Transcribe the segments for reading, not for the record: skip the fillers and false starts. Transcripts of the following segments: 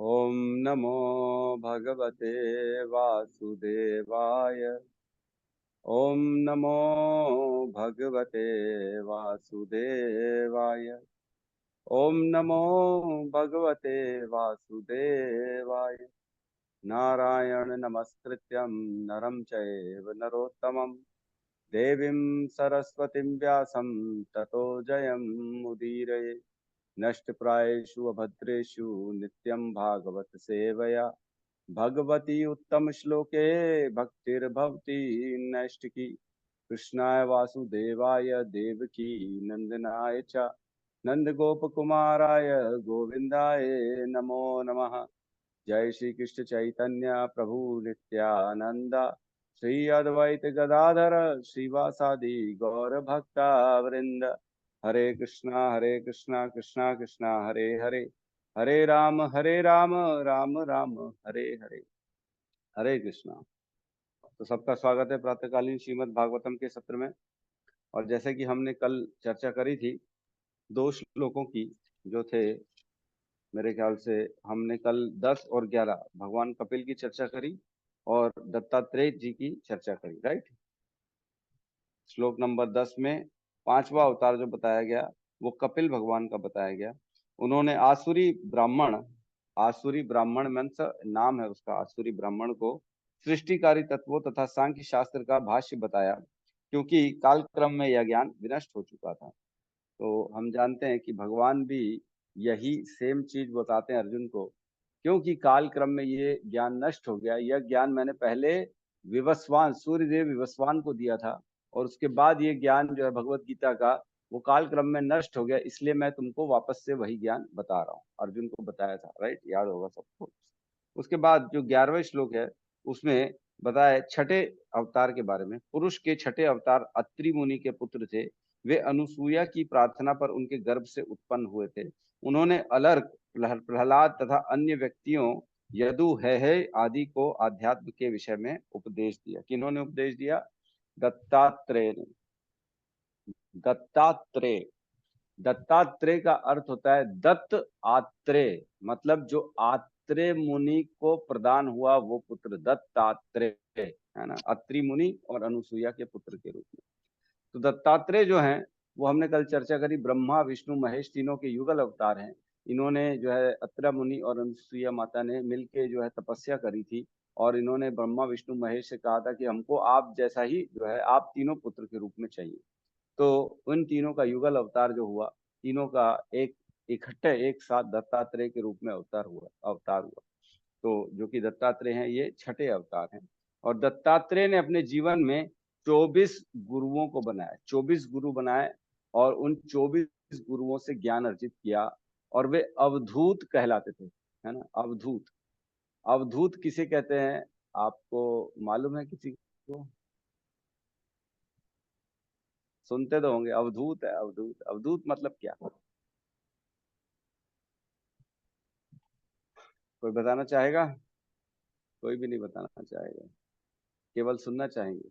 ओम नमो भगवते वासुदेवाय। ओम नमो भगवते वासुदेवाय। ओम नमो भगवते वासुदेवाय। नारायण नमस्कृत्यं नरं चैव नरोत्तमं देवीं सरस्वतीं व्यासं ततो जयमुदीरये। नष्टप्रायेषु अभद्रेषु नित्यं भागवत सेवया भगवती उत्तम श्लोके भक्तिर्भवती नैष्टिकी। कृष्णाय वासुदेवाय देवकी नंदनाय च नंदगोपकुमाराय गोविंदाय नमो नमः। जय श्री कृष्ण चैतन्य प्रभु नित्यानंद श्री अद्वैत गदाधर श्रीवासादि गौर भक्ता वृंद। हरे कृष्णा कृष्णा कृष्णा हरे हरे, हरे राम राम राम हरे हरे। हरे कृष्णा। तो सबका स्वागत है प्रातःकालीन श्रीमद् भागवतम के सत्र में। और जैसे कि हमने कल चर्चा करी थी दो श्लोकों की, जो थे मेरे ख्याल से हमने कल 10 और 11 भगवान कपिल की चर्चा करी और दत्तात्रेय जी की चर्चा करी, राइट। श्लोक नंबर 10 में पांचवा अवतार जो बताया गया वो कपिल भगवान का बताया गया। उन्होंने आसुरी ब्राह्मण मंत्र नाम है उसका, आसुरी ब्राह्मण को सृष्टिकारी तत्वों तथा सांख्य शास्त्र का भाष्य बताया, क्योंकि कालक्रम में यह ज्ञान विनष्ट हो चुका था। तो हम जानते हैं कि भगवान भी यही सेम चीज बताते हैं अर्जुन को, क्योंकि काल क्रम में ये ज्ञान नष्ट हो गया। यह ज्ञान मैंने पहले विवस्वान सूर्यदेव विवस्वान को दिया था, और उसके बाद ये ज्ञान जो है भगवत गीता का वो काल क्रम में नष्ट हो गया, इसलिए मैं तुमको वापस से वही ज्ञान बता रहा हूँ। अर्जुन को बताया था, राइट, याद होगा सबको। उसके बाद जो 11वां श्लोक है उसमें बताया छठे अवतार के बारे में। पुरुष के छठे अवतार अत्रि मुनि के पुत्र थे। वे अनुसूया की प्रार्थना पर उनके गर्भ से उत्पन्न हुए थे। उन्होंने अलर्क, प्रहलाद तथा अन्य व्यक्तियों यदु है आदि को आध्यात्म के विषय में उपदेश दिया। किन्होंने उपदेश दिया? दत्तात्रेय ने। दत्तात्रेय, दत्तात्रेय का अर्थ होता है दत्त आत्रेय, मतलब जो आत्रेय मुनि को प्रदान हुआ वो पुत्र दत्तात्रेय है ना, अत्रि मुनि और अनुसुईया के पुत्र के रूप में। तो दत्तात्रेय जो हैं वो हमने कल चर्चा करी, ब्रह्मा विष्णु महेश तीनों के युगल अवतार हैं। इन्होंने जो है अत्रि मुनि और अनुसुईया माता ने मिलके जो है तपस्या करी थी, और इन्होंने ब्रह्मा विष्णु महेश से कहा था कि हमको आप जैसा ही जो है आप तीनों पुत्र के रूप में चाहिए। तो उन तीनों का युगल अवतार जो हुआ, तीनों का एक इकट्ठे एक साथ दत्तात्रेय के रूप में अवतार हुआ। तो जो कि दत्तात्रेय हैं ये छठे अवतार हैं। और दत्तात्रेय ने अपने जीवन में 24 गुरुओं को बनाया, 24 गुरु बनाए, और उन 24 गुरुओं से ज्ञान अर्जित किया। और वे अवधूत कहलाते थे, है ना, अवधूत। अवधूत किसे कहते हैं आपको मालूम है किसी को? सुनते तो होंगे, अवधूत है, अवधूत। अवधूत मतलब क्या? कोई बताना चाहेगा? कोई भी नहीं बताना चाहेगा, केवल सुनना चाहेंगे।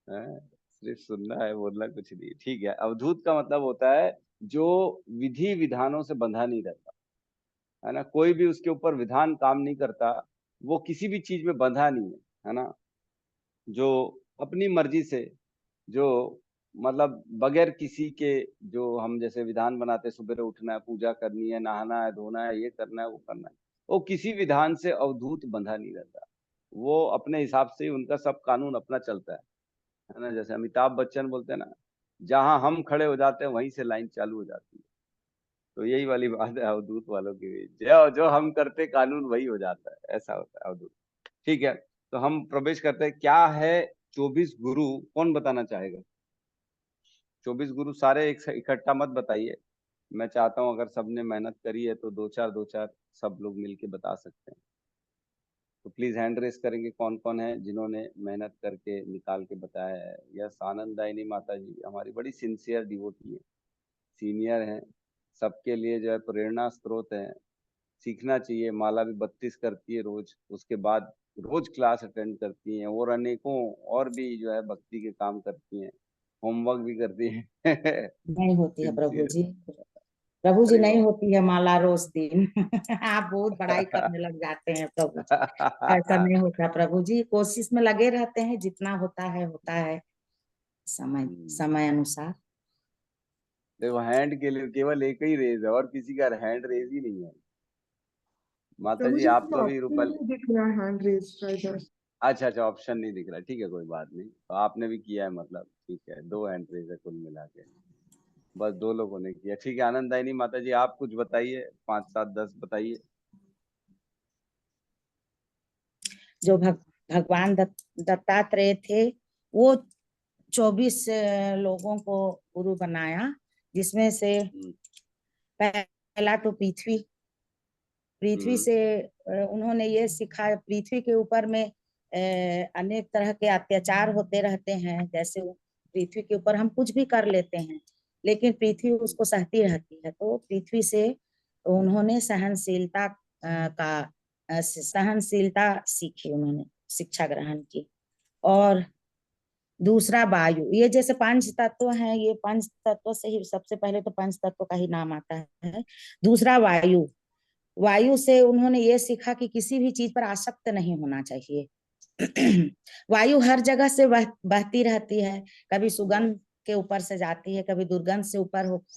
हैं? सिर्फ सुनना है, बोलना कुछ नहीं। ठीक है, अवधूत का मतलब होता है जो विधि विधानों से बंधा नहीं रहता, है ना, कोई भी उसके ऊपर विधान काम नहीं करता, वो किसी भी चीज में बंधा नहीं है ना, जो अपनी मर्जी से, जो मतलब बगैर किसी के, जो हम जैसे विधान बनाते, सुबह उठना है, पूजा करनी है, नहाना है, धोना है, ये करना है, वो करना है, वो किसी विधान से अवधूत बंधा नहीं रहता। वो अपने हिसाब से ही उनका सब कानून अपना चलता है ना। जैसे अमिताभ बच्चन बोलते हैं ना, जहां हम खड़े हो जाते हैं वहीं से लाइन चालू हो जाती है। तो यही वाली बात है अवधूत वालों की भी, जो जो हम करते कानून वही हो जाता है, ऐसा होता है अवधूत। ठीक है, तो हम प्रवेश करते हैं, क्या है 24 गुरु? कौन बताना चाहेगा? 24 गुरु सारे एक इकट्ठा मत बताइए। मैं चाहता हूं अगर सबने मेहनत करी है तो दो चार सब लोग मिलके बता सकते हैं। तो प्लीज हैंड रेस करेंगे कौन कौन है जिन्होंने मेहनत करके निकाल के बताया है। यस, आनंद दायनी माता जी हमारी बड़ी सिंसियर डिवोटी है, सीनियर हैं, सबके लिए जो है प्रेरणा स्रोत है। सीखना चाहिए। माला भी 32 करती है रोज, उसके बाद रोज क्लास अटेंड करती हैं, और अनेकों और भी जो है भक्ति के काम करती हैं, होमवर्क भी करती हैं। नहीं होती है प्रभु सिंसियर, जी। प्रभु जी अरे नहीं वाह। होती है माला रोज दिन। आप बहुत बड़ाई करने लग जाते हैं प्रभु जी। ऐसा नहीं होता प्रभु जी, कोशिश में लगे रहते हैं, जितना होता है समय समय अनुसार। देखो हैंड के लिए केवल एक ही रेज है और किसी का हैंड रेज ही नहीं है। माता प्रभु जी जी आप तो अभी ऑप्शन रूपाली। नहीं दिख रहा हैंड रेज का इधर। अच्छा अच्छा, ऑप्शन नहीं दिख रहा, ठीक है कोई बात नहीं, तो आपने भी किया है मतलब, ठीक है, दो हैंड रेज है कुल मिला के, बस दो लोगों ने किया, ठीक है। आनंदायनी माता जी आप कुछ बताइए, 5 7 10 बताइए। जो भगवान दत्तात्रेय थे, वो 24 लोगों को गुरु बनाया, जिसमें से हम्म। पहला तो पृथ्वी पृथ्वी हम्म। से उन्होंने ये सीखा, पृथ्वी के ऊपर में अनेक तरह के अत्याचार होते रहते हैं। जैसे पृथ्वी के ऊपर हम कुछ भी कर लेते हैं, लेकिन पृथ्वी उसको सहती रहती है। तो पृथ्वी से उन्होंने सहनशीलता सीखी, उन्होंने शिक्षा ग्रहण की। और दूसरा वायु, ये जैसे पंच तत्व हैं, ये पंच तत्व से ही सबसे पहले तो पंच तत्व का ही नाम आता है। दूसरा वायु, वायु से उन्होंने ये सीखा कि किसी भी चीज पर आसक्त नहीं होना चाहिए। वायु हर जगह से बहती रहती है, कभी सुगंध के ऊपर से जाती है, कभी दुर्गंध से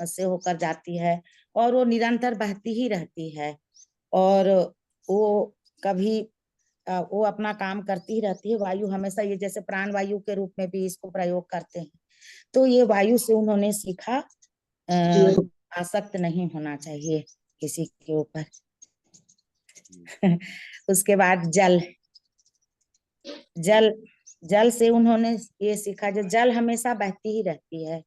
से होकर जाती है, और वो निरंतर बहती ही रहती है। और वो कभी वो अपना काम करती ही रहती है। वायु हमेशा, ये जैसे प्राण वायु के रूप में भी इसको प्रयोग करते हैं। तो ये वायु से उन्होंने सीखा आसक्त नहीं होना चाहिए किसी के ऊपर। उसके बाद जल जल जल से उन्होंने ये सीखा, जो जल हमेशा बहती ही रहती है,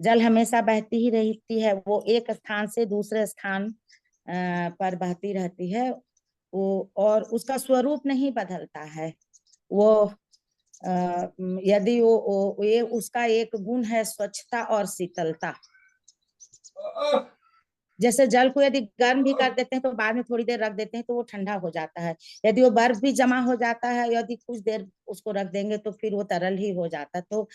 जल हमेशा बहती ही रहती है, वो एक स्थान से दूसरे स्थान पर बहती रहती है। वो और उसका स्वरूप नहीं बदलता है। वो यदि ये उसका एक गुण है स्वच्छता और शीतलता। जैसे जल को यदि गर्म भी कर देते हैं तो बाद में थोड़ी देर रख देते हैं तो वो ठंडा हो जाता है। यदि वो बर्फ भी जमा हो जाता है, यदि कुछ देर उसको रख देंगे तो फिर वो तरल ही हो जाता है। तो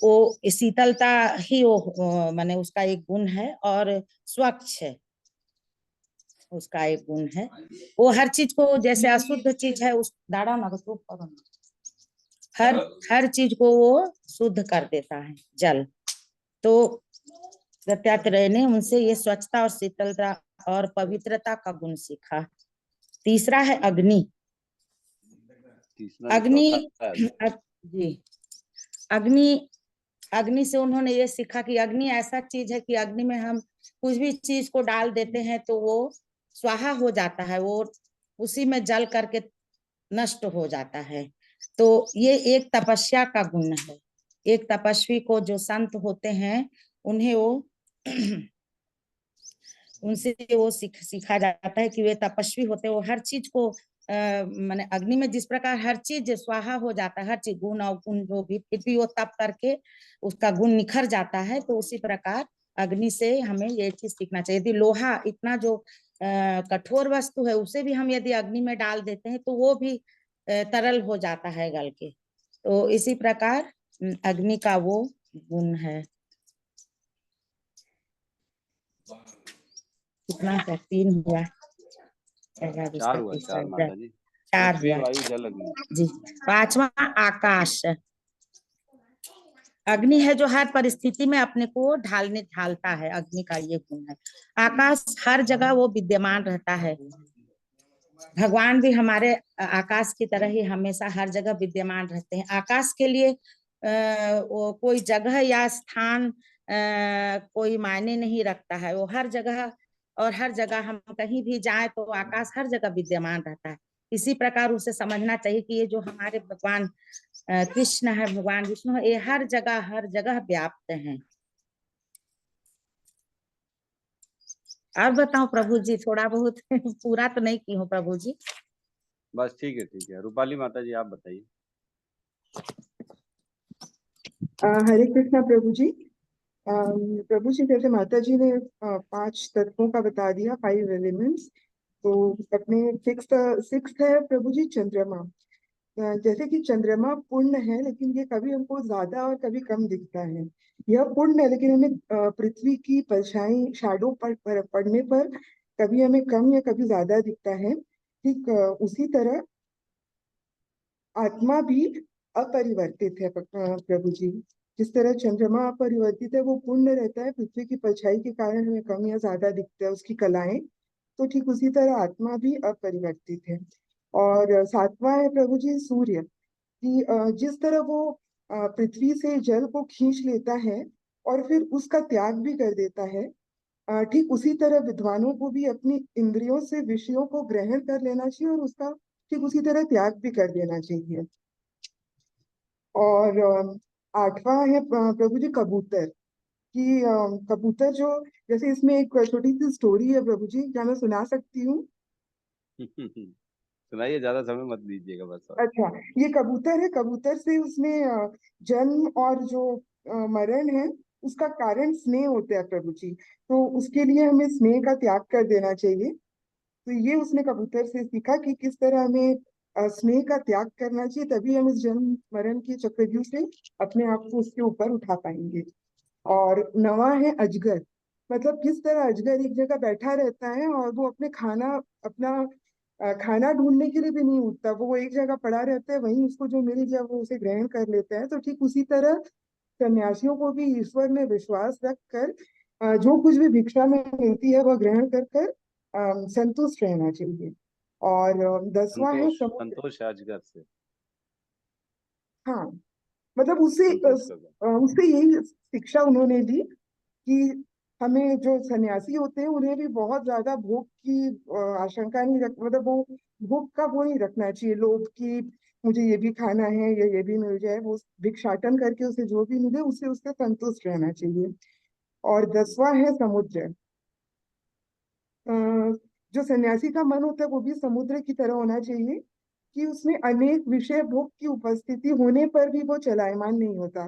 वो शीतलता ही वो माने उसका एक गुण है, और स्वच्छ है उसका एक गुण है। वो हर चीज को, जैसे अशुद्ध चीज है उस दाड़ा ना तो हर हर चीज को वो शुद्ध कर देता है जल। तो दत्तात्रेय ने उनसे ये स्वच्छता और शीतलता और पवित्रता का गुण सीखा। तीसरा है अग्नि। तीसरा नहीं, अग्नि चौथा है अभी। जी, अग्नि अग्नि से उन्होंने ये सीखा कि अग्नि ऐसा चीज है कि अग्नि में हम कुछ भी चीज को डाल देते हैं तो वो स्वाहा हो जाता है, वो उसी में जल करके नष्ट हो जाता है। तो ये एक तपस्या का गुण है। एक तपस्वी को, जो संत होते हैं, उन्हें वो उनसे वो सीखा जाता है कि वे तपस्वी होते हैं। वो हर चीज को माने अग्नि में जिस प्रकार हर चीज स्वाहा हो जाता है, हर चीज गुण और गुण जो भी, फिर भी वो तप करके उसका गुण निखर जाता है। तो उसी प्रकार अग्नि से हमें ये चीज सीखना चाहिए। यदि लोहा इतना जो कठोर वस्तु है, उसे भी हम यदि अग्नि में डाल देते हैं तो वो भी तरल हो जाता है गल के। तो इसी प्रकार अग्नि का वो गुण है। कितना है? 3 हुआ, पहला चार दूसरा हुआ, तीसरा चार जल, माता जी। 4 पृथ्वी हुआ वायु जल अग्नि। जी। 5वां आकाश। अग्नि है जो हर परिस्थिति में अपने को ढालता है, अग्नि का ये गुण है। आकाश हर जगह वो विद्यमान रहता है। भगवान भी हमारे आकाश की तरह ही हमेशा हर जगह विद्यमान रहते हैं। आकाश के लिए वो कोई जगह या स्थान कोई मायने नहीं रखता है। वो हर जगह, और हर जगह हम कहीं भी जाए तो आकाश हर जगह विद्यमान रहता है। इसी प्रकार उसे समझना चाहिए कि ये जो हमारे भगवान कृष्ण है, भगवान विष्णु है, ये हर जगह व्याप्त हैं। और बताओ प्रभु जी, थोड़ा बहुत पूरा तो नहीं की हूँ प्रभु जी। बस ठीक है, ठीक है। रूपाली माता जी आप बताइए। हरे कृष्णा प्रभु जी। प्रभु जी, जैसे माता जी ने 5 तत्वों का बता दिया, 5 एलिमेंट्स। तो अपने सिक्स है प्रभु जी, चंद्रमा। जैसे कि चंद्रमा पूर्ण है, लेकिन ये कभी हमको ज्यादा और कभी कम दिखता है। यह पूर्ण है, लेकिन हमें पृथ्वी की परछाई शैडो पड़ने पर कभी हमें कम या कभी ज्यादा दिखता है। ठीक उसी तरह आत्मा भी अपरिवर्तित है प्रभु जी। जिस तरह चंद्रमा अपरिवर्तित है, वो पूर्ण रहता है, पृथ्वी की परछाई के कारण हमें कम या ज्यादा दिखता है उसकी कलाएं। तो ठीक उसी तरह आत्मा भी अपरिवर्तित है। और सातवां है प्रभु जी सूर्य, कि जिस तरह वो पृथ्वी से जल को खींच लेता है और फिर उसका त्याग भी कर देता है, ठीक उसी तरह विद्वानों को भी अपनी इंद्रियों से विषयों को ग्रहण कर लेना चाहिए और उसका ठीक उसी तरह त्याग भी कर देना चाहिए। और आठवां है प्रभु जी कबूतर, कि कबूतर जो, जैसे इसमें एक छोटी सी स्टोरी है प्रभु जी, क्या मैं सुना सकती हूँ? सुनाइए, ज्यादा समय मत दीजिएगा बस। और अच्छा, ये कबूतर है, कबूतर से उसमें जन्म और जो मरण है उसका कारण स्नेह होता है प्रभु जी। तो उसके लिए हमें स्नेह का त्याग कर देना चाहिए। तो ये उसने कबूतर से सीखा कि किस तरह हमें स्नेह का त्याग करना चाहिए, तभी हम इस जन्म मरण की चक्रव्यूह से अपने आप को उसके ऊपर उठा पाएंगे। और नवा है अजगर, मतलब किस तरह अजगर एक जगह बैठा रहता है और वो अपना खाना ढूंढने के लिए भी नहीं उठता, वो एक जगह पड़ा रहता है, वहीं उसको जो मिल जाए वो उसे ग्रहण कर लेता है। तो ठीक उसी तरह सन्यासियों को भी ईश्वर में विश्वास रख कर जो कुछ भी भिक्षा में मिलती है वह ग्रहण कर कर संतुष्ट रहना चाहिए। और 10वां है संतोष, समुद्र। संतोष है अजगर से। हाँ, मतलब उससे संतोष करना। उससे यही शिक्षा उन्होंने दी कि हमें, जो सन्यासी होते हैं उन्हें भी बहुत ज्यादा भोग की आशंका नहीं रख, मतलब वो भोग का वो नहीं रखना चाहिए, लोभ की मुझे ये भी खाना है या ये भी मिल जाए। वो भिक्षाटन करके उसे जो भी मिले उससे उससे संतुष्ट रहना चाहिए। और 10वां है समुद्र। अ, जो सन्यासी का मन होता है वो भी समुद्र की तरह होना चाहिए, कि उसमें अनेक विषय भोग की उपस्थिति होने पर भी वो चलायमान नहीं होता।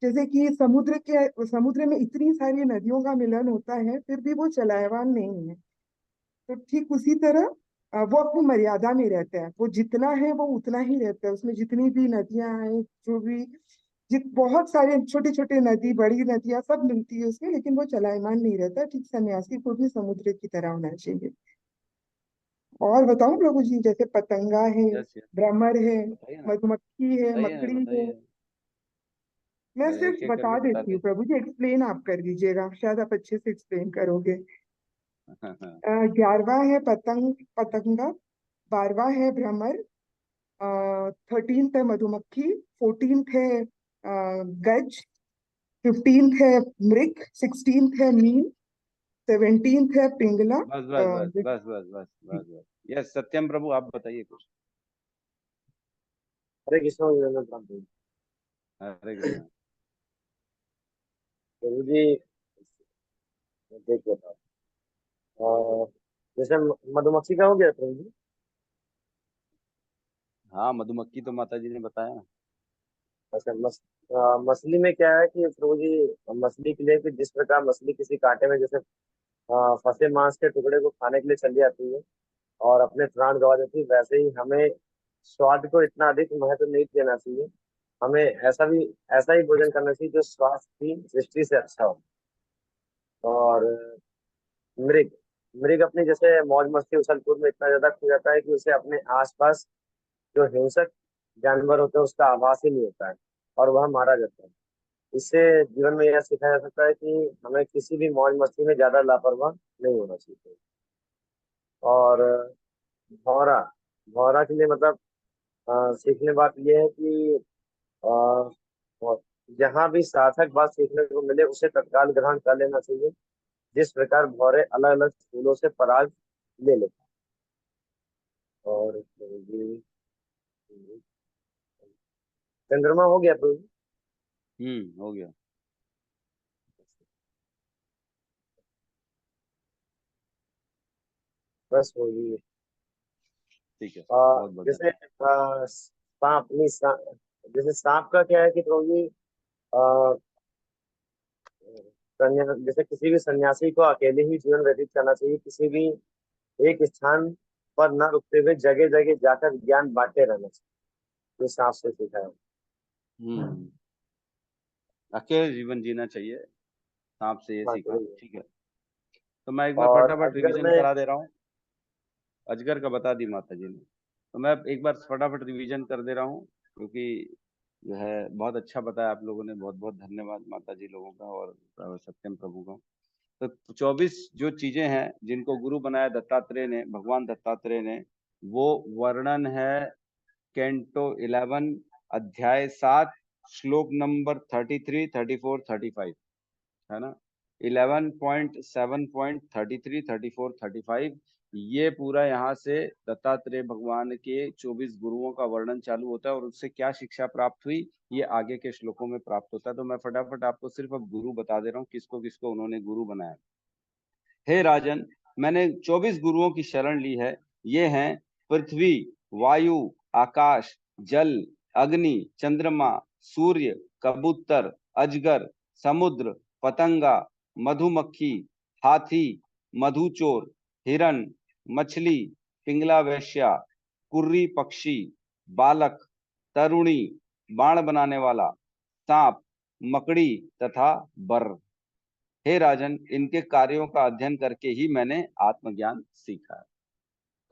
जैसे कि समुद्र में इतनी सारी नदियों का मिलन होता है फिर भी वो चलायमान नहीं है। तो ठीक उसी तरह वो अपनी मर्यादा में रहता है, वो जितना है वो उतना ही रहता है, उसमें जितनी भी नदियां हैं, जो भी जित बहुत सारे छोटे छोटे नदी बड़ी नदियां सब मिलती है उसमें, लेकिन वो चलायमान नहीं रहता। ठीक सन्यासी को भी समुद्र की तरह होना चाहिए। और बताऊं प्रभु जी, जैसे पतंगा है, यस यस, भ्रमर है, बताइए ना, मधुमक्खी है, बताइए ना, मकड़ी है। बताइए। मैं मैं सिर्फ एक एक करके बता देती बताते हूँ प्रभु जी, एक्सप्लेन आप कर दीजिएगा, शायद आप अच्छे से एक्सप्लेन करोगे। हाँ। 11वां है पतंगा। 12वां है भ्रमर। 13th है मधुमक्खी। 14th है गज। 15th है मृग। 16th है मीन। 17th है पिंगला। बस बस बस बस बस बस बस बस। यस सत्यम प्रभु, आप बताइए कुछ। हरे कृष्ण विवेकानंद प्रभु हरे कृष्णा। प्रभु जी। देख लेता हूँ। जैसे मधुमक्खी का हो गया प्रभु जी। हाँ, मधुमक्खी तो माता जी ने बताया ना। अच्छा मछली में क्या है कि प्रभु जी, मछली के लिए कि जिस प्रकार मछली किसी कांटे में जैसे फंसे मांस के टुकड़े को खाने के लिए चली जाती है और अपने प्राण गंवा देती है, वैसे ही हमें स्वाद को इतना अधिक महत्व नहीं देना चाहिए। हमें ऐसा ही भोजन करना चाहिए जो स्वास्थ्य की दृष्टि से अच्छा हो। और मृग मृग अपनी जैसे मौज मस्ती उछल कूद में इतना ज्यादा खो जाता है कि उसे अपने आसपास जो हिंसक जानवर होते हैं उसका आभास ही नहीं होता है और वह मारा जाता है। इससे जीवन में यह सीखा जा सकता है कि हमें किसी भी मौज मस्ती में ज्यादा लापरवाह नहीं होना चाहिए। और भौरा भौरा के लिए मतलब सीखने बात यह है कि जहाँ भी सार्थक बात सीखने को मिले उसे तत्काल ग्रहण कर लेना चाहिए। जिस प्रकार भौरे अलग अलग फूलों से पराग ले लेते हैं। और चंद्रमा हो गया प्रभु जी? हो गया। बस हो गई। ठीक है, बहुत बहुत जैसे धन्यवाद। सांप नहीं जैसे सांप का क्या है कि प्रभु जी, अ, जैसे किसी भी सन्यासी को अकेले ही जीवन व्यतीत करना चाहिए, किसी भी एक स्थान पर न रुकते हुए जगह जगह जाकर ज्ञान बांटते रहना चाहिए। जो सांप से सीखा है। अकेले जीवन जीना चाहिए, सांप से ये हाँ सीखा। जरूर। ठीक है, तो मैं एक बार और फटाफट अजगर रिवीजन में करा दे रहा हूँ। अजगर का बता दी माता जी ने, तो मैं एक बार फटाफट रिवीजन कर दे रहा हूँ, क्योंकि जो है बहुत अच्छा बताया आप लोगों ने। बहुत बहुत धन्यवाद माता जी लोगों का और सत्यम प्रभु का। तो 24 जो चीजें हैं जिनको गुरु बनाया दत्तात्रेय ने, भगवान दत्तात्रेय ने, वो वर्णन है कैंटो 11 अध्याय 7 श्लोक नंबर 33, 34, 35, है ना। 11.7.33, 34, 35, ये पूरा यहाँ से दत्तात्रेय भगवान के 24 गुरुओं का वर्णन चालू होता है, और उससे क्या शिक्षा प्राप्त हुई ये आगे के श्लोकों में प्राप्त होता है। तो मैं फटाफट आपको सिर्फ अब गुरु बता दे रहा हूँ, किसको किसको उन्होंने गुरु बनाया। हे राजन, मैंने 24 गुरुओं की शरण ली है। ये हैं पृथ्वी, वायु, आकाश, जल, अग्नि, चंद्रमा, सूर्य, कबूतर, अजगर, समुद्र, पतंगा, मधुमक्खी, हाथी, मधुचोर, हिरण, मछली, पिंगला वेश्या, कुर्री पक्षी, बालक, तरुणी, बाण बनाने वाला, सांप, मकड़ी तथा बर्र। हे राजन, इनके कार्यों का अध्ययन करके ही मैंने आत्मज्ञान सीखा है।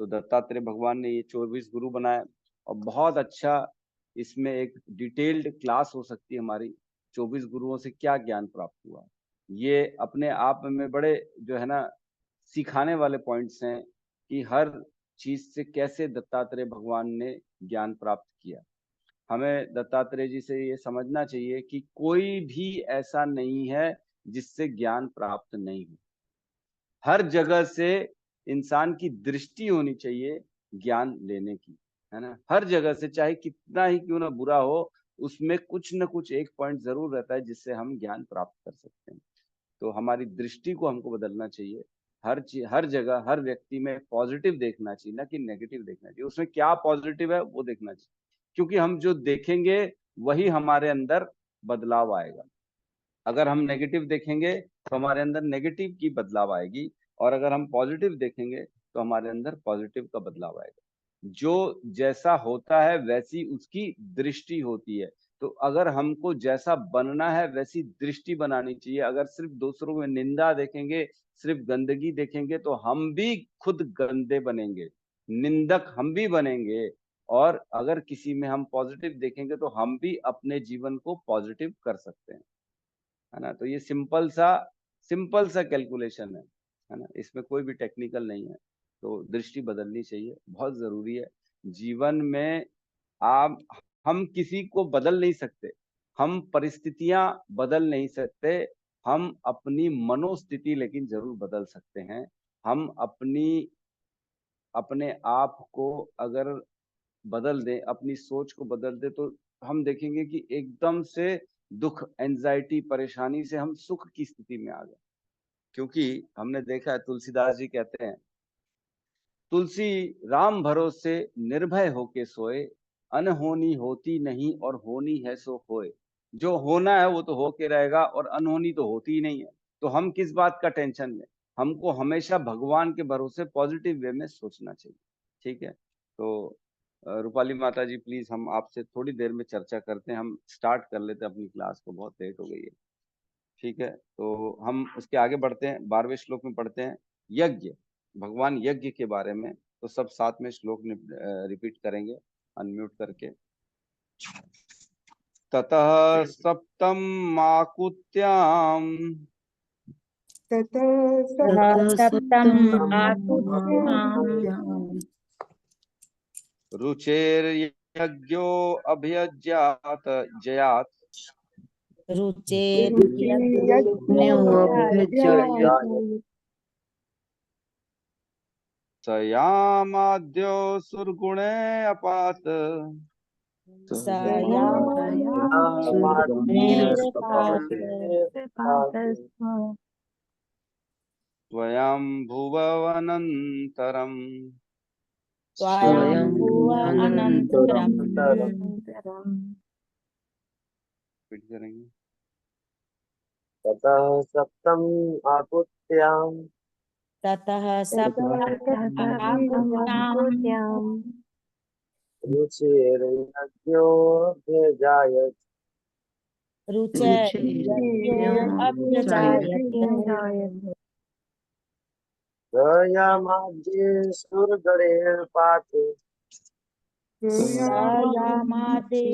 तो दत्तात्रेय भगवान ने ये 24 गुरु बनाए, और बहुत अच्छा इसमें एक डिटेल्ड क्लास हो सकती है हमारी, 24 गुरुओं से क्या ज्ञान प्राप्त हुआ। ये अपने आप में बड़े जो है ना सिखाने वाले पॉइंट्स हैं कि हर चीज से कैसे दत्तात्रेय भगवान ने ज्ञान प्राप्त किया। हमें दत्तात्रेय जी से ये समझना चाहिए कि कोई भी ऐसा नहीं है जिससे ज्ञान प्राप्त नहीं हो। हर जगह से इंसान की दृष्टि होनी चाहिए ज्ञान लेने की, है ना। हर जगह से, चाहे कितना ही क्यों ना बुरा हो, उसमें कुछ न कुछ एक पॉइंट जरूर रहता है जिससे हम ज्ञान प्राप्त कर सकते हैं। तो हमारी दृष्टि को हमको बदलना चाहिए। हर चीज, हर जगह, हर व्यक्ति में पॉजिटिव देखना चाहिए, ना कि नेगेटिव देखना चाहिए। उसमें क्या पॉजिटिव है वो देखना चाहिए, क्योंकि हम जो देखेंगे वही हमारे अंदर बदलाव आएगा। अगर हम नेगेटिव देखेंगे तो हमारे अंदर नेगेटिव की बदलाव आएगी, और अगर हम पॉजिटिव देखेंगे तो हमारे अंदर पॉजिटिव का बदलाव आएगा। जो जैसा होता है वैसी उसकी दृष्टि होती है। तो अगर हमको जैसा बनना है वैसी दृष्टि बनानी चाहिए। अगर सिर्फ दूसरों में निंदा देखेंगे, सिर्फ गंदगी देखेंगे, तो हम भी खुद गंदे बनेंगे, निंदक हम भी बनेंगे। और अगर किसी में हम पॉजिटिव देखेंगे तो हम भी अपने जीवन को पॉजिटिव कर सकते हैं, है ना। तो ये सिंपल सा कैलकुलेशन है ना। इसमें कोई भी टेक्निकल नहीं है। तो दृष्टि बदलनी चाहिए, बहुत जरूरी है जीवन में। आप, हम किसी को बदल नहीं सकते, हम परिस्थितियां बदल नहीं सकते, हम अपनी मनोस्थिति लेकिन जरूर बदल सकते हैं। हम अपने आप को अगर बदल दें, अपनी सोच को बदल दें, तो हम देखेंगे कि एकदम से दुख, एंजाइटी, परेशानी से हम सुख की स्थिति में आ गए। क्योंकि हमने देखा है, तुलसीदास जी कहते हैं, तुलसी राम भरोसे निर्भय होके सोए, अनहोनी होती नहीं और होनी है सो होए। जो होना है वो तो होके रहेगा, और अनहोनी तो होती ही नहीं है। तो हम किस बात का टेंशन में। हमको हमेशा भगवान के भरोसे पॉजिटिव वे में सोचना चाहिए। ठीक है, तो रूपाली माता जी प्लीज, हम आपसे थोड़ी देर में चर्चा करते हैं। हम स्टार्ट कर लेते हैं अपनी क्लास को, बहुत लेट हो गई है। ठीक है, तो हम उसके आगे बढ़ते हैं, 12वें श्लोक में पढ़ते हैं यज्ञ, भगवान यज्ञ के बारे में। तो सब साथ में श्लोक रिपीट करेंगे अनम्यूट करके। ततः सप्तम आकुत्याम ततः सप्तम सप्तम आहुत्याम रुचेर्यज्ञो अभ्यज्यात जयात रुचेर यज्ञोऽभ्यजायत सयामाद्यो सुरगुणे अपात स्वयं भुवनन्तरम् अनंतरम रिपीट करेंगे। ततः सप्तम आकुत्याम ततः सप्तम आहुत्याम रुचिर्यज्ञोऽभ्यजायत रुचे यज्ञो अभ्यजायत दयामाद्ये सुरगणेन पाते यामादे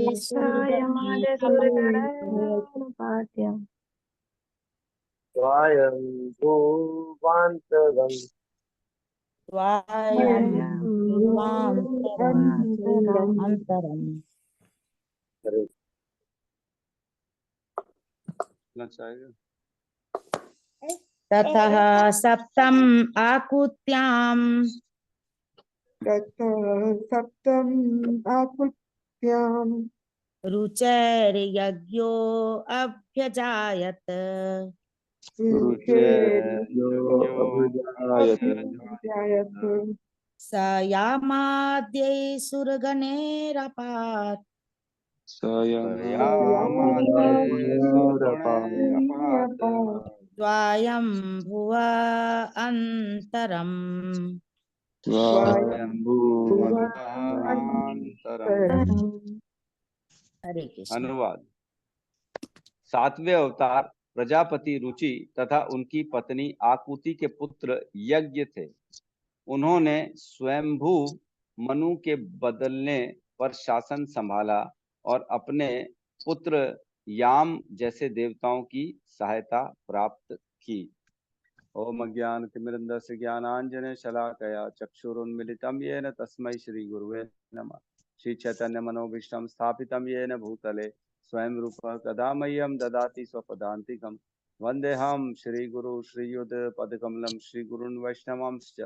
पाठ्यम् स्वयं भूवान्तरम् अंतरम। ततः सप्तम आकुत्याम सप्तम आकुत्याम रुचैर्यज्ञो अभ्यजायत स यामाद्यै सुरगणेरपात् स्वायं भुव अंतरम। हरे कृष्ण। अनुवाद। सातवें अवतार प्रजापति रुचि तथा उनकी पत्नी आकुति के पुत्र यज्ञ थे। उन्होंने स्वयंभू मनु के बदलने पर शासन संभाला और अपने पुत्र याम जैसे देवताओं की सहायता प्राप्त की। ओम अज्ञानतिमिरन्धस्य ज्ञानाञ्जने शलाकया चक्षुरुन्मिलितं येन तस्मै श्री गुरुवे नमः। श्री चैतन्य मनोभीष्टं स्थापितं येन भूतले स्वयं रूपः कदा मह्यं ददाति स्वपदान्तिकं। वन्देऽहं श्रीगुरु श्रीयुतपदकमलं श्रीगुरून् वैष्णवांश्च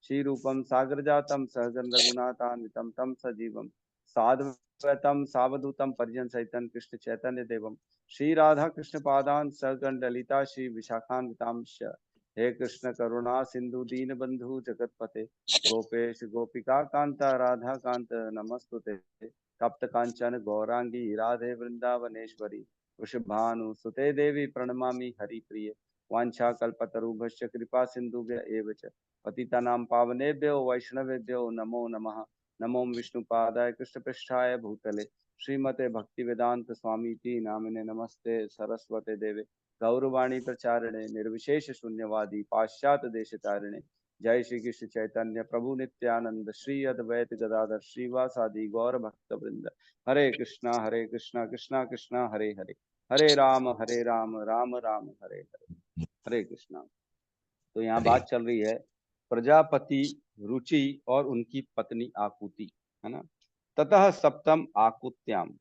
श्रीरूपं सागरजातं सहगण रघुनाथान्वितं तं सजीवं साद्वैतं सावधूतं परिजनसहितं कृष्ण चैतन्य देवं श्री राधा कृष्ण पादान् सहगण ललिता श्री विशाखान्वितांश्च। हे कृष्ण करुणा सिंधु दीन बंधु जगतपते गोपेश गोपिका कांता राधा कांत नमस्तुते। तप्त कांचन गौरांगी राधे वृंदावनेश्वरी वृषभानु सुते देवी प्रणमामि हरिप्रिय। वांछा कल्पतरुभ्यश्च कृपा सिंधुभ्य एव च पतितानां पावनेभ्यो वैष्णवेभ्यो नमो नमः। नमो विष्णुपादाय कृष्णपृष्ठाय भूतले श्रीमते भक्तिवेदांत स्वामीति नामिने नमस्ते सरस्वते देवे गौरवाणी प्रचारिणे निर्विशेष शून्यवादी पाश्चात्य देशतारिणे। जय श्री कृष्ण चैतन्य प्रभु नित्यानंद श्री अद्वैत गदाधर श्रीवासादि गौर भक्त वृंद। हरे कृष्णा कृष्णा कृष्णा हरे हरे हरे राम राम राम हरे हरे। हरे कृष्णा। तो यहाँ बात चल रही है प्रजापति रुचि और उनकी पत्नी आकुति, है ना। ततः सप्तम आकुत्याम,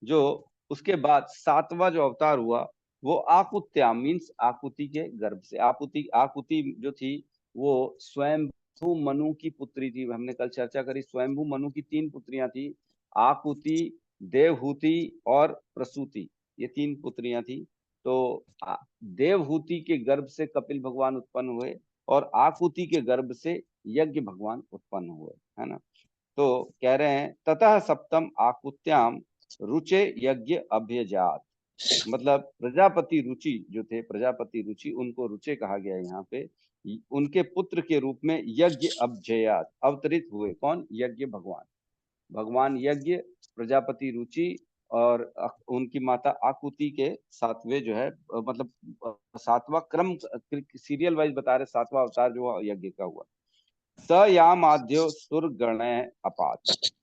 जो उसके बाद सातवां जो अवतार हुआ वो आकुत्याम मीन्स आकुति के गर्भ से। आकुति जो थी वो स्वयंभू मनु की पुत्री थी। हमने कल चर्चा करी स्वयंभू मनु की 3 पुत्रियां थी, आकुति, देवहूति और प्रसूति, ये 3 पुत्रियां थी। तो देवहूति के गर्भ से कपिल भगवान उत्पन्न हुए और आकुति के गर्भ से यज्ञ भगवान उत्पन्न हुए, है ना। तो कह रहे हैं ततः सप्तम आकुत्याम रुचे यज्ञ अभ्यजात, मतलब प्रजापति रुचि जो थे, प्रजापति रुचि उनको रुचे कहा गया यहाँ पे। उनके पुत्र के रूप में यज्ञ अभ्यजात अवतरित हुए। कौन? यज्ञ भगवान। भगवान यज्ञ प्रजापति रुचि और उनकी माता आकुति के सातवें जो है मतलब सातवां क्रम सीरियल वाइज बता रहे, सातवां अवतार जो यज्ञ का हुआ। स याम आद्यो सुर गण अपात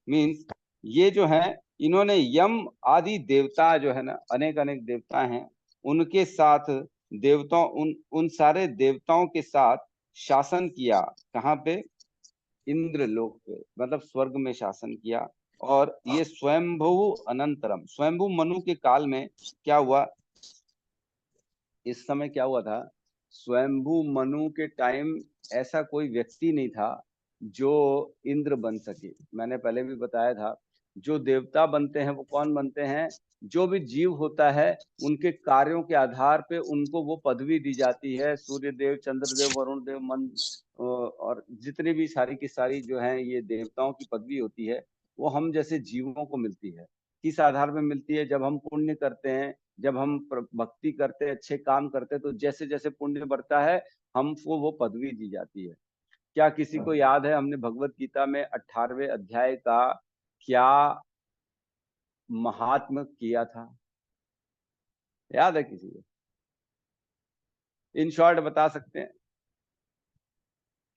मीन्स ये जो है इन्होंने यम आदि देवता जो है ना, अनेक अनेक देवता हैं, उनके साथ देवताओं उन सारे देवताओं के साथ शासन किया। कहाँ पे? इंद्र लोक पे, मतलब स्वर्ग में शासन किया। और ये स्वयंभू अनंतरम, स्वयंभू मनु के काल में क्या हुआ, इस समय क्या हुआ था, स्वयंभू मनु के टाइम ऐसा कोई व्यक्ति नहीं था जो इंद्र बन सके। मैंने पहले भी बताया था जो देवता बनते हैं वो कौन बनते हैं, जो भी जीव होता है उनके कार्यों के आधार पे उनको वो पदवी दी जाती है। सूर्य देव, चंद्रदेव, वरुण देव, मन और जितने भी सारी की सारी जो है ये देवताओं की पदवी होती है, वो हम जैसे जीवों को मिलती है। किस आधार में मिलती है? जब हम पुण्य करते हैं, जब हम भक्ति करते हैं, अच्छे काम करते हैं, तो जैसे जैसे पुण्य बढ़ता है हमको वो पदवी दी जाती है। क्या किसी को याद है हमने भगवत गीता में 18वें अध्याय का क्या महात्म किया था? याद है किसी को? इन शॉर्ट बता सकते हैं?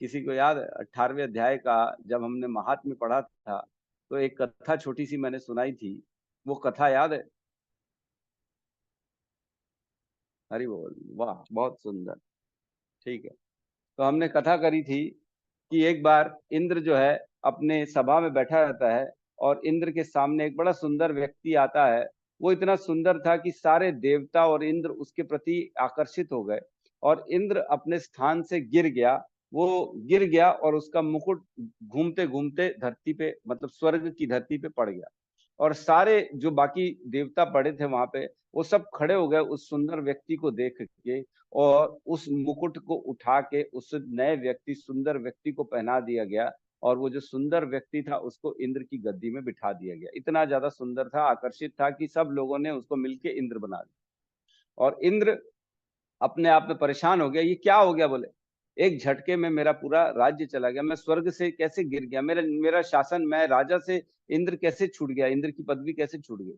किसी को याद है? 18वें अध्याय का जब हमने महात्म्य पढ़ा था तो एक कथा छोटी सी मैंने सुनाई थी, वो कथा याद है? हरि बोल, वाह बहुत सुंदर। ठीक है, तो हमने कथा करी थी कि एक बार इंद्र जो है अपने सभा में बैठा रहता है और इंद्र के सामने एक बड़ा सुंदर व्यक्ति आता है। वो इतना सुंदर था कि सारे देवता और इंद्र उसके प्रति आकर्षित हो गए और इंद्र अपने स्थान से गिर गया। वो गिर गया और उसका मुकुट घूमते घूमते धरती पे, मतलब स्वर्ग की धरती पे पड़ गया। और सारे जो बाकी देवता पड़े थे वहां पे, वो सब खड़े हो गए उस सुंदर व्यक्ति को देख के, और उस मुकुट को उठा के उस नए व्यक्ति, सुंदर व्यक्ति को पहना दिया गया। और वो जो सुंदर व्यक्ति था उसको इंद्र की गद्दी में बिठा दिया गया। इतना ज्यादा सुंदर था, आकर्षित था कि सब लोगों ने उसको मिलके इंद्र बना दिया। और इंद्र अपने आप में परेशान हो गया, ये क्या हो गया? बोले, एक झटके में मेरा पूरा राज्य चला गया, मैं स्वर्ग से कैसे गिर गया, मेरा मेरा शासन, मैं राजा से इंद्र कैसे छूट गया, इंद्र की पदवी कैसे छूट गई?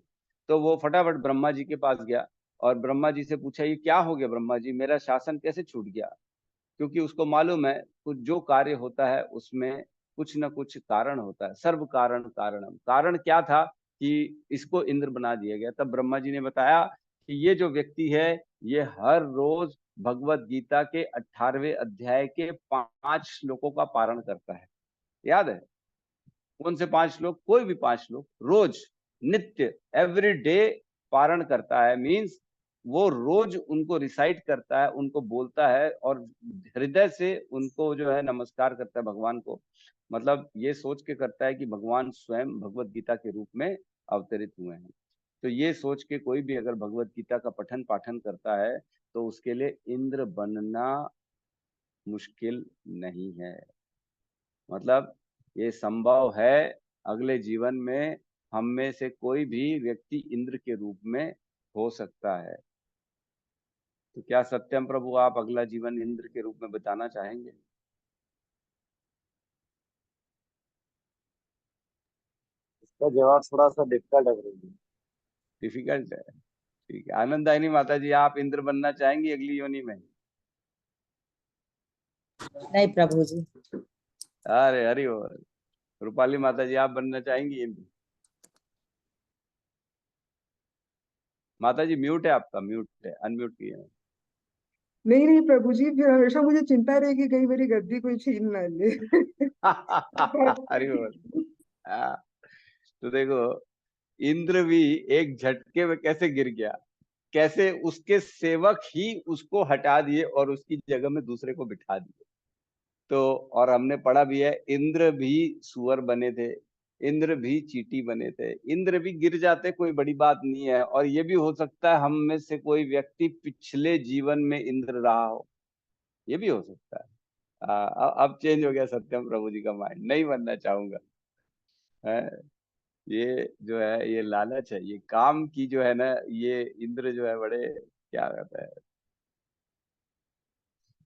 तो वो फटाफट ब्रह्मा जी के पास गया और ब्रह्मा जी से पूछा, ये क्या हो गया ब्रह्मा जी, मेरा शासन कैसे छूट गया? क्योंकि उसको मालूम है कुछ जो कार्य होता है उसमें कुछ ना कुछ कारण होता है, सर्व कारण कारणम। कारण क्या था कि इसको इंद्र बना दिया गया? तब ब्रह्मा जी ने बताया कि ये जो व्यक्ति है ये हर रोज भगवत गीता के 18वें अध्याय के 5 श्लोकों का पारण करता है। याद है? कौन से 5 श्लोक? कोई भी 5 श्लोक रोज, नित्य, एवरी डे पारण करता है। मीन्स वो रोज उनको रिसाइट करता है, उनको बोलता है और हृदय से उनको जो है नमस्कार करता है भगवान को। मतलब ये सोच के करता है कि भगवान स्वयं भगवत गीता के रूप में अवतरित हुए हैं। तो ये सोच के कोई भी अगर भगवत गीता का पठन पाठन करता है तो उसके लिए इंद्र बनना मुश्किल नहीं है। मतलब ये संभव है, अगले जीवन में हम में से कोई भी व्यक्ति इंद्र के रूप में हो सकता है। तो क्या सत्यम प्रभु आप अगला जीवन इंद्र के रूप में बिताना चाहेंगे? इसका जवाब थोड़ा सा डिफिकल्ट है गुरु जी। डिफिकल्ट है? ठीक है, आनंदायनी माता जी आप इंद्र बनना चाहेंगी अगली योनि में? नहीं प्रभु जी। अरे हरि बोल। रूपाली माता जी आप बनना चाहेंगी इंद्र? माता जी म्यूट है आपका, म्यूट है, अनम्यूट किए हैं। नहीं नहीं प्रभु जी, फिर हमेशा मुझे चिंता रहेगी कहीं मेरी गद्दी कोई छीन ना ले। हरि बोल। हाँ, तो देखो इंद्र भी एक झटके में कैसे गिर गया, कैसे उसके सेवक ही उसको हटा दिए और उसकी जगह में दूसरे को बिठा दिए। तो और हमने पढ़ा भी है, इंद्र भी सुअर बने थे, इंद्र भी चींटी बने थे, इंद्र भी गिर जाते, कोई बड़ी बात नहीं है। और ये भी हो सकता है हम में से कोई व्यक्ति पिछले जीवन में इंद्र रहा हो, ये भी हो सकता है। अब चेंज हो गया सत्यम प्रभु जी का माइंड, नहीं बनना चाहूंगा। है, ये जो है ये लालच है, ये काम की जो है ना, ये इंद्र जो है बड़े क्या कहता है।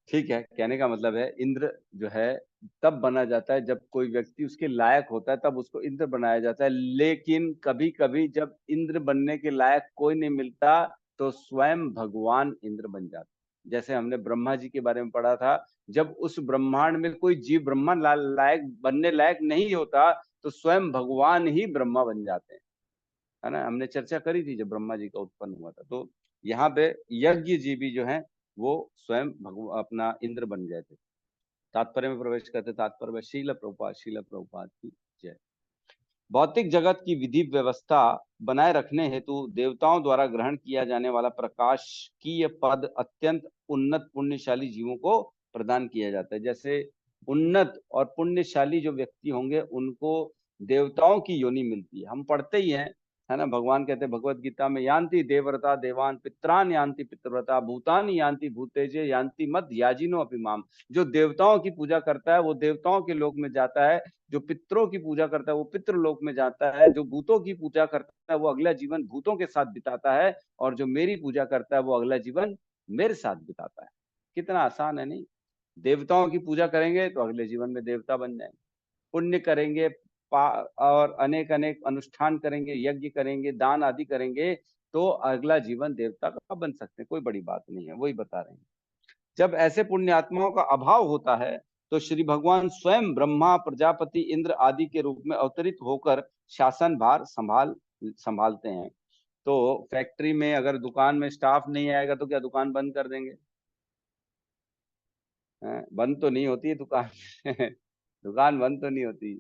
ठीक है, कहने का मतलब है इंद्र जो है तब बना जाता है जब कोई व्यक्ति उसके लायक होता है, तब उसको इंद्र बनाया जाता है। लेकिन कभी कभी जब इंद्र बनने के लायक कोई नहीं मिलता तो स्वयं भगवान इंद्र बन जाता है। जैसे हमने ब्रह्मा जी के बारे में पढ़ा था, जब उस ब्रह्मांड में कोई जीव ब्रह्मा लायक बनने लायक नहीं होता तो स्वयं भगवान ही ब्रह्मा बन जाते हैं। है ना, हमने चर्चा करी थी जब ब्रह्मा जी का उत्पन्न हुआ था। तो यहाँ पे यज्ञ जीवी जो है वो स्वयं भगवान अपना इंद्र बन गए थे। तात्पर्य में प्रवेश करते, तात्पर्य में शील प्रभुपाद की जय। भौतिक जगत की विधि व्यवस्था बनाए रखने हेतु देवताओं द्वारा ग्रहण किया जाने वाला प्रकाश की यह पद अत्यंत उन्नत पुण्यशाली जीवों को प्रदान किया जाता है। जैसे उन्नत और पुण्यशाली जो व्यक्ति होंगे उनको देवताओं की योनि मिलती है, हम पढ़ते ही हैं। है ना, भगवान कहते हैं भगवत गीता में, यान्ति देवव्रता देवान पित्रान यान्ति पितृव्रता भूतानि यान्ति भूतेजे यान्ति मद याजिनो अपिमाम। जो देवताओं की पूजा करता है वो देवताओं के लोक में जाता है, जो पितरों की पूजा करता है वो पितृलोक में जाता है, जो भूतों की पूजा करता है वो अगला जीवन भूतों के साथ बिताता है, और जो मेरी पूजा करता है वो अगला जीवन मेरे साथ बिताता है। कितना आसान है नहीं? देवताओं की पूजा करेंगे तो अगले जीवन में देवता बन जाएंगे, पुण्य करेंगे, और अनेक अनेक अनुष्ठान करेंगे, यज्ञ करेंगे, दान आदि करेंगे, तो अगला जीवन देवता का बन सकते हैं। कोई बड़ी बात नहीं है, वही बता रहे हैं। जब ऐसे पुण्यात्माओं का अभाव होता है तो श्री भगवान स्वयं ब्रह्मा, प्रजापति, इंद्र आदि के रूप में अवतरित होकर शासन भार संभालते हैं। तो फैक्ट्री में अगर दुकान में स्टाफ नहीं आएगा तो क्या दुकान बंद कर देंगे? बंद तो नहीं होती है दुकान दुकान बंद तो नहीं होती।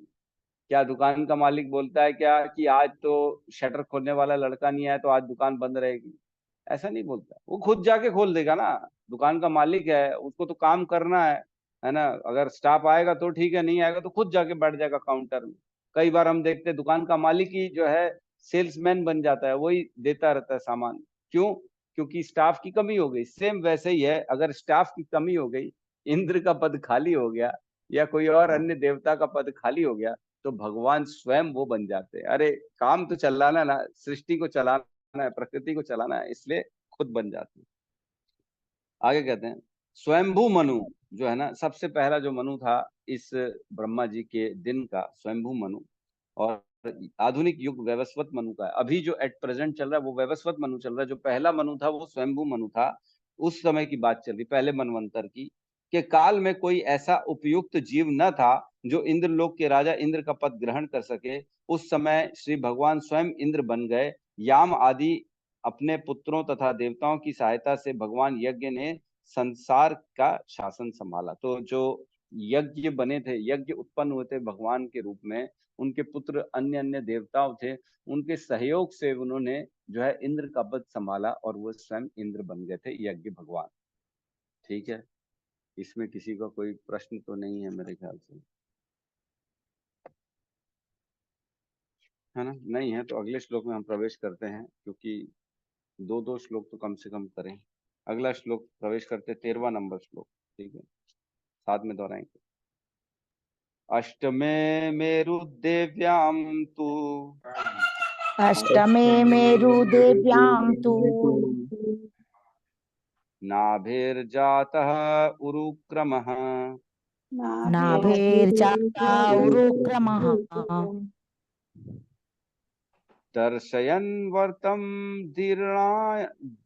क्या दुकान का मालिक बोलता है क्या कि आज तो शटर खोलने वाला लड़का नहीं आया तो आज दुकान बंद रहेगी? ऐसा नहीं बोलता, वो खुद जाके खोल देगा ना। दुकान का मालिक है, उसको तो काम करना है ना। अगर स्टाफ आएगा तो ठीक है, नहीं आएगा तो खुद जाके बैठ जाएगा काउंटर में। कई बार हम देखते हैं दुकान का मालिक ही जो है सेल्समैन बन जाता है, वही देता रहता है सामान। क्यों? क्योंकि स्टाफ की कमी हो गई। सेम वैसे ही है, अगर स्टाफ की कमी हो गई, इंद्र का पद खाली हो गया या कोई और अन्य देवता का पद खाली हो गया, तो भगवान स्वयं वो बन जाते हैं। अरे काम तो चलाना ना, सृष्टि को चलाना है, प्रकृति को चलाना है, इसलिए खुद बन जाते हैं। आगे कहते हैं स्वयंभू मनु जो है ना, सबसे पहला जो मनु था इस ब्रह्मा जी के दिन का, स्वयंभू मनु। और आधुनिक युग वैवस्वत मनु का है। अभी जो एट प्रेजेंट चल रहा है वो वैवस्वत मनु चल रहा है। जो पहला मनु था वो स्वयंभू मनु था। उस समय की बात चल रही, पहले मनवंतर की। के काल में कोई ऐसा उपयुक्त जीव न था जो इंद्रलोक के राजा इंद्र का पद ग्रहण कर सके। उस समय श्री भगवान स्वयं इंद्र बन गए। याम आदि अपने पुत्रों तथा देवताओं की सहायता से भगवान यज्ञ ने संसार का शासन संभाला। तो जो यज्ञ बने थे, यज्ञ उत्पन्न हुए थे भगवान के रूप में, उनके पुत्र अन्य अन्य देवताओं थे, उनके सहयोग से उन्होंने जो है इंद्र का पद संभाला और वो स्वयं इंद्र बन गए थे, यज्ञ भगवान। ठीक है, इसमें किसी का कोई प्रश्न तो नहीं है मेरे ख्याल से, है ना? नहीं है तो अगले श्लोक में हम प्रवेश करते हैं, क्योंकि दो दो श्लोक तो कम से कम करें। अगला श्लोक प्रवेश करते 13वां नंबर श्लोक। ठीक है, साथ में दोहराएंगे। अष्टमे मेरुदेव्यां तु अष्टमे मेरुदेव्यां तु नाभिर्जातः उरुक्रमः नाभिर्जाता उरुक्रमः दर्शयन् वर्तं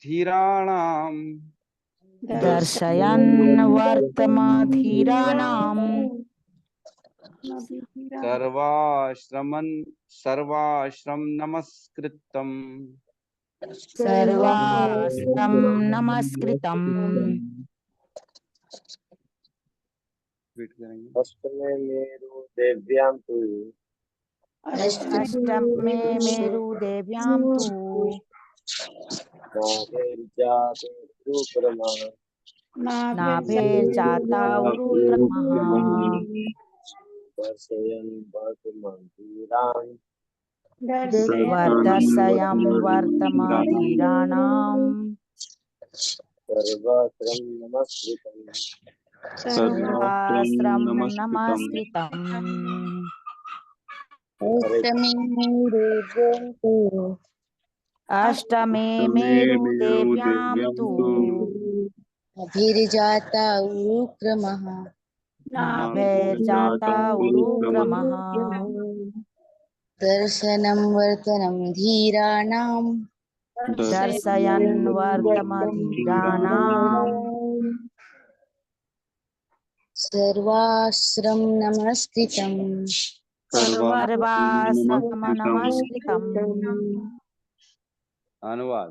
धीराणां दर्शयन् वर्तमधीराणाम् सर्वाश्रम नमस्कृतम् सर्वास्त्रं नमस्कृतम्। ट्वीट करेंगे। अष्टमे मेरु देव्यां तु अष्टमे मेरुदेव्यां तु नाभिर्जातो उरुक्रमः नाभिर्जाता उरुक्रमः दर्शयन् वर्तमधीरान् दर्शयं वर्तमधीराणाम् सर्वाश्रम नमस्कृतम् सर्वास्त्रं नमस्कृतम्। अष्टमे मेरुदेव्यां तु अष्टमे मेरुदेव्यां तु नाभिर्जाता उरुक्रमः नाभिर्जाता उरुक्रमः दर्शनं वर्तनं धीराणाम् दर्शयन् वर्तमधीराणाम् सर्वाश्रम नमस्कृतम् सर्वास्त्रं नमस्कृतम्। अनुवाद।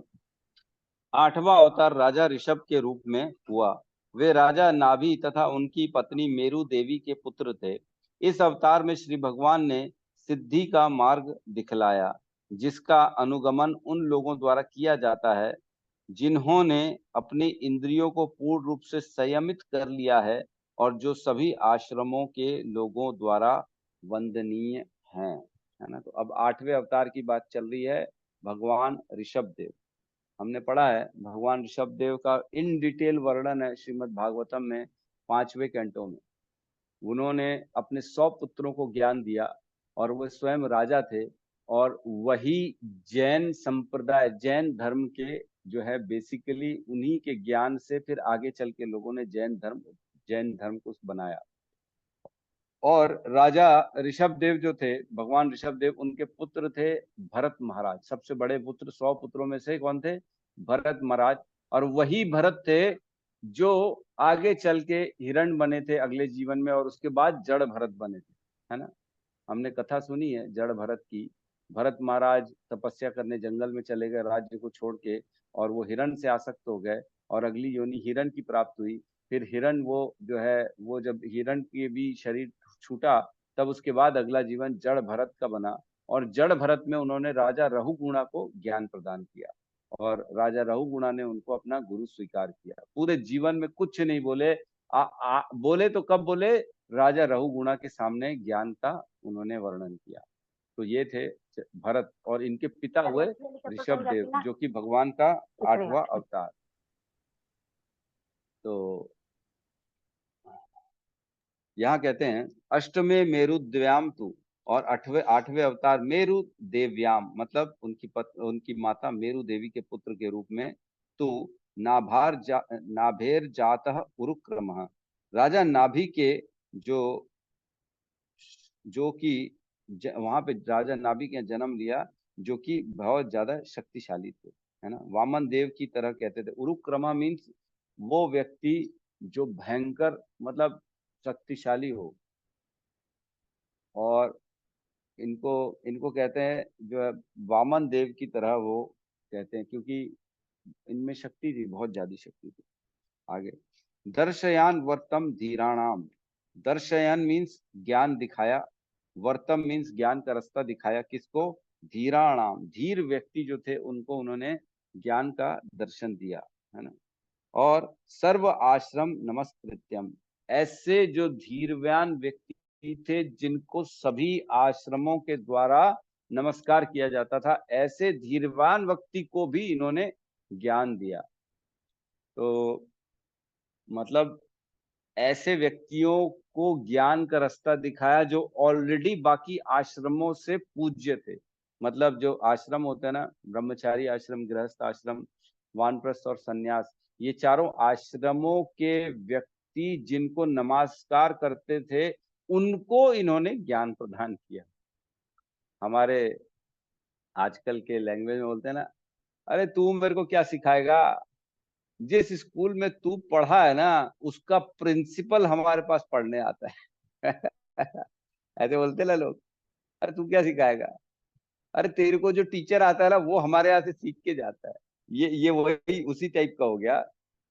आठवां अवतार राजा ऋषभ के रूप में हुआ। वे राजा नाभि तथा उनकी पत्नी मेरु देवी के पुत्र थे। इस अवतार में श्री भगवान ने सिद्धि का मार्ग दिखलाया, जिसका अनुगमन उन लोगों द्वारा किया जाता है जिन्होंने अपनी इंद्रियों को पूर्ण रूप से संयमित कर लिया है और जो सभी आश्रमों के लोगों द्वारा वंदनीय हैं। है ना? तो अब आठवें अवतार की बात चल रही है, भगवान ऋषभ देव। हमने पढ़ा है भगवान ऋषभ देव का इन डिटेल वर्णन है श्रीमद् भागवतम में 5वें कैंटो में। उन्होंने अपने 100 पुत्रों को ज्ञान दिया और वो स्वयं राजा थे, और वही जैन संप्रदाय, जैन धर्म के जो है बेसिकली उन्हीं के ज्ञान से फिर आगे चल के लोगों ने जैन धर्म को बनाया। और राजा ऋषभ देव जो थे, भगवान ऋषभ देव, उनके पुत्र थे भरत महाराज। सबसे बड़े पुत्र 100 पुत्रों में से कौन थे? भरत महाराज। और वही भरत थे जो आगे चल के हिरण बने थे अगले जीवन में, और उसके बाद जड़ भरत बने थे, है ना। हमने कथा सुनी है जड़ भरत की। भरत महाराज तपस्या करने जंगल में चले गए राज्य को छोड़ के, और वो हिरण से आसक्त हो गए, और अगली योनि हिरण की प्राप्त हुई। फिर हिरण वो जो है, वो जब हिरण के भी शरीर छूटा, तब उसके बाद अगला जीवन जड़ भरत का बना। और जड़ भरत में उन्होंने राजा रहुगुणा को ज्ञान प्रदान किया, और राजा रहुगुणा ने उनको अपना गुरु स्वीकार किया। पूरे जीवन में कुछ नहीं बोले। बोले तो कब बोले? राजा रहुगुणा के सामने ज्ञान का उन्होंने वर्णन किया। तो ये थे भरत, और इनके पिता हुए ऋषभ देव, जो कि भगवान का 8वां अवतार। तो यहाँ कहते हैं अष्टमे मेरु द्व्याम तू, और आठवें अवतार मेरु देव्याम, मतलब उनकी माता मेरु देवी के पुत्र के रूप में। तू नाभेर जातः उरुक्रमः, राजा नाभि के जो जो कि वहां पे राजा नाभि के जन्म लिया, जो कि बहुत ज्यादा शक्तिशाली थे, है ना। वामन देव की तरह कहते थे। उरुक्रमा मीन्स वो व्यक्ति जो भयंकर, मतलब शक्तिशाली हो। और इनको इनको कहते हैं जो है वामन देव की तरह, वो कहते हैं, क्योंकि इनमें शक्ति थी, बहुत ज्यादा शक्ति थी। आगे, दर्शयान वर्तम धीराणाम। दर्शयान मीन्स ज्ञान दिखाया, वर्तम मीन्स ज्ञान का रास्ता दिखाया। किसको? धीराणाम, धीर व्यक्ति जो थे उनको उन्होंने ज्ञान का दर्शन दिया, है ना। और सर्व आश्रम नमस्कृत्यम, ऐसे जो धीरवान व्यक्ति थे जिनको सभी आश्रमों के द्वारा नमस्कार किया जाता था, ऐसे धीरवान व्यक्ति को भी इन्होंने ज्ञान दिया। तो मतलब ऐसे व्यक्तियों को ज्ञान का रास्ता दिखाया जो ऑलरेडी बाकी आश्रमों से पूज्य थे। मतलब जो आश्रम होते हैं ना, ब्रह्मचारी आश्रम, गृहस्थ आश्रम, वानप्रस्थ और सन्यास, ये चारों आश्रमों के व्यक्ति जिनको नमस्कार करते थे, उनको इन्होंने ज्ञान प्रदान किया। हमारे आजकल के लैंग्वेज में बोलते हैं ना, अरे तू मेरे को क्या सिखाएगा, जिस स्कूल में तू पढ़ा है ना उसका प्रिंसिपल हमारे पास पढ़ने आता है। ऐसे बोलते ना लोग, अरे तू क्या सिखाएगा, अरे तेरे को जो टीचर आता है ना वो हमारे यहाँ से सीख के जाता है। ये वही उसी टाइप का हो गया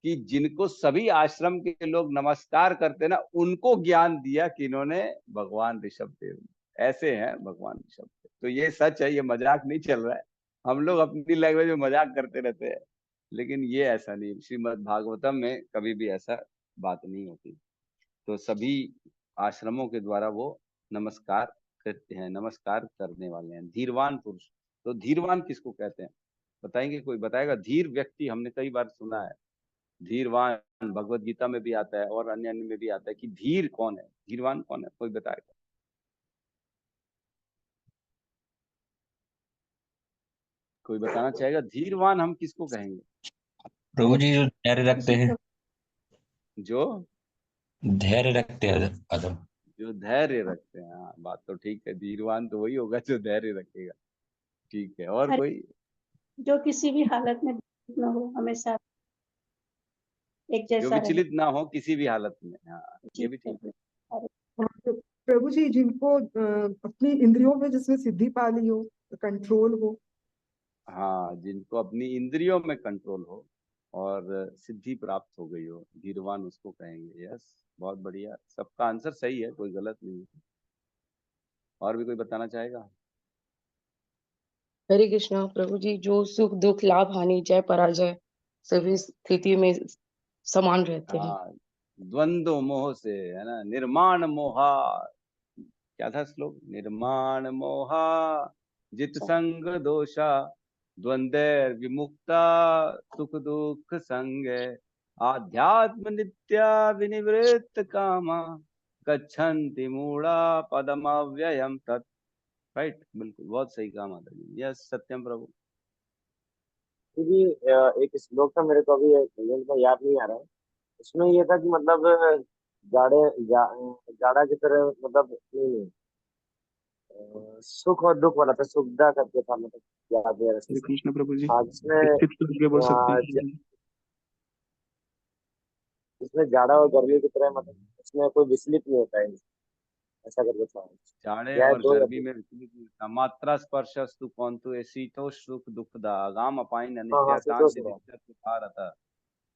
कि जिनको सभी आश्रम के लोग नमस्कार करते ना, उनको ज्ञान दिया कि इन्होंने भगवान ऋषभ देव। ऐसे हैं भगवान ऋषभ देव। तो ये सच है, ये मजाक नहीं चल रहा है। हम लोग अपनी लैंग्वेज में मजाक करते रहते हैं, लेकिन ये ऐसा नहीं। श्रीमद् भागवतम में कभी भी ऐसा बात नहीं होती। तो सभी आश्रमों के द्वारा वो नमस्कार करते हैं, नमस्कार करने वाले हैं, धीरवान पुरुष। तो धीरवान किसको कहते हैं बताएंगे? कोई बताएगा? धीर व्यक्ति हमने कई बार सुना है, धीरवान भगवत गीता में भी आता है और अन्य में भी आता है कि धीर कौन है, धीरवान कौन है, कोई बताएगा? कोई बताना चाहेगा धीरवान हम किसको कहेंगे? प्रभु जी जो धैर्य रखते हैं, जो धैर्य रखते हैं अदम। जो धैर्य रखते हैं। हाँ, बात तो ठीक है, धीरवान तो वही होगा जो धैर्य रखेगा। ठीक है, और कोई? जो किसी भी हालत में न हो, हमेशा एक जो जैसा रहे। विचलित ना हो किसी भी हालत में। हाँ, ये भी ठीक है। प्रभु जी जिनको अपनी इंद्रियों में जिसमें सिद्धि पा ली हो, कंट्रोल हो। हाँ, जिनको अपनी इंद्रियों में कंट्रोल हो और सिद्धि प्राप्त हो गई हो, धीरवान उसको कहेंगे। यस, बहुत बढ़िया, सबका आंसर सही है, कोई गलत नहीं है। और भी कोई बताना चाहेगा? हरे कृष्णा। प्रभु जी जो सुख दुख लाभ हानि जय पराजय सभी स्थिति में समान रहते हैं। हाँ, द्वंद्व मोह से, है ना, निर्माण मोहा। क्या था श्लोक? निर्माण मोहा जित संग दोषा द्वंद्व विमुक्ता सुख दुख संग आध्यात्म नित्या विनिवृत्त कामा गच्छन्ति मूढ़ा पदम अव्ययम तत्। राइट, बिल्कुल, बहुत सही कहा माता जी। यस, सत्यम प्रभु। क्योंकि एक श्लोक था, मेरे को अभी में याद नहीं आ रहा है। उसमें ये था कि मतलब जाड़े जा, जाड़ा की तरह मतलब नहीं, सुख और दुख वाला था, सुखदा करके था, मतलब याद है अच्छे हरे से। कृष्ण प्रभु जी। हाँ जिसमें स्थित प्रज्ञ बोल सकते आ, ज- हैं। जिसमें जाड़ा और गर्मी की तरह, मतलब उसमें कोई विचलित नहीं होता है, ऐसा करके था। जाड़े यह और दो या गर्मी तीन। में विचलित नहीं होता। मात्रा स्पर्शस्तु कौंतु शीतो सुख दुखदा आगाम अपाइन हाँ हाँ, अनित्यातान संतोष हुआ। दिदित्य भारत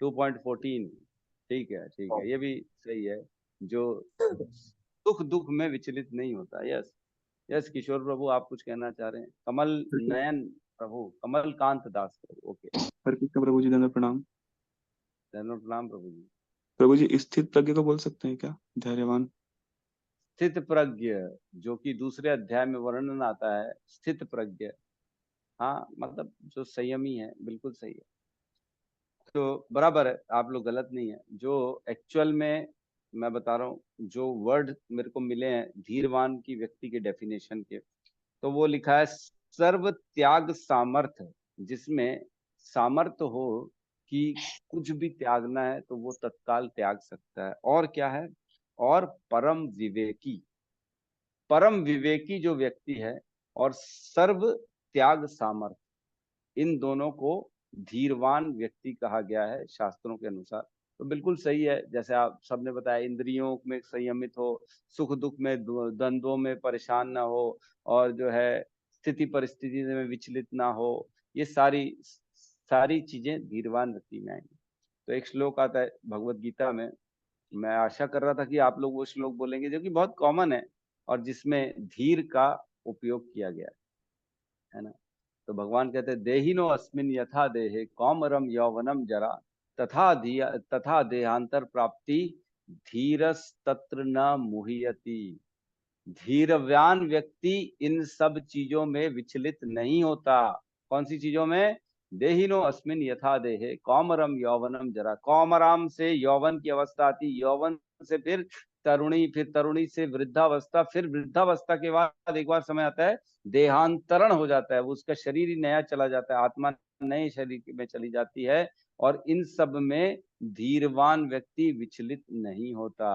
2.14। ठीक है, ठीक हाँ है, ये भी सही है। जो सुख दुख में विचलित नहीं होता। यस, यस किशोर प्रभु, आप कुछ कहना चाह रहे हैं? कमल नयन प्रभु, कमल कांत दास प्रभु। ओके, हरे कृष्ण प्रभु जी, धन्यवाद प्रणाम। धन्यवाद, प्रणाम प्रभु जी। प्रभु जी, स्थित प्रज्ञ को बोल सकते हैं क्या? धैर्यवान। स्थित प्रज्ञ, जो कि दूसरे अध्याय में वर्णन आता है, स्थित प्रज्ञ। हाँ, मतलब जो संयमी है, बिल्कुल सही है। तो बराबर है, आप लोग गलत नहीं है। जो एक्चुअल में मैं बता रहा हूँ, जो वर्ड मेरे को मिले हैं धीरवान की व्यक्ति के डेफिनेशन के, तो वो लिखा है सर्व त्याग सामर्थ्य, जिसमें सामर्थ्य हो कि कुछ भी त्यागना है तो वो तत्काल त्याग सकता है। और क्या है? और परम विवेकी, परम विवेकी जो व्यक्ति है, और सर्व त्याग सामर्थ्य, इन दोनों को धीरवान व्यक्ति कहा गया है शास्त्रों के अनुसार। तो बिल्कुल सही है, जैसे आप सबने बताया, इंद्रियों में संयमित हो, सुख दुख में द्वंद्वों में परेशान ना हो, और जो है स्थिति परिस्थिति में विचलित ना हो, ये सारी सारी चीजें धीरवान व्यक्ति में आएंगी। तो एक श्लोक आता है भगवत गीता में, मैं आशा कर रहा था कि आप लोग वो श्लोक बोलेंगे, जो कि बहुत कॉमन है और जिसमें धीर का उपयोग किया गया है ना। तो भगवान कहते हैं, देहिनो अस्मिन यथा देहे कौमरम यौवनम जरा तथा देहांतर प्राप्ति धीरस तत्र न मुह्यति। धीरवान व्यक्ति इन सब चीजों में विचलित नहीं होता। कौन सी चीजों में? देहिनो अस्मिन यथा देहे कौमरम यौवनम जरा, कौमराम से यौवन की अवस्था आती, यौवन से फिर तरुणी, फिर तरुणी से वृद्धावस्था, फिर वृद्धावस्था के बाद एक बार समय आता है देहांतरण हो जाता है, उसका शरीर ही नया चला जाता है, आत्मा नए शरीर में चली जाती है। और इन सब में धीरवान व्यक्ति विचलित नहीं होता,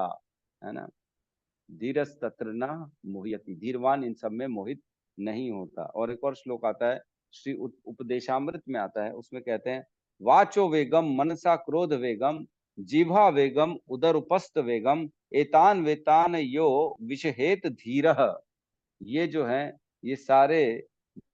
है ना। धीरस तत्र न मोहयति, धीरवान इन सब में मोहित नहीं होता। और एक और श्लोक आता है, श्री उपदेशामृत में आता है, उसमें कहते हैं, वाचो वेगम मनसा क्रोध वेगम जिह्वा वेगम उदर उपस्थ वेगम एतान वेतान यो विषहेत धीरः। ये जो है, ये सारे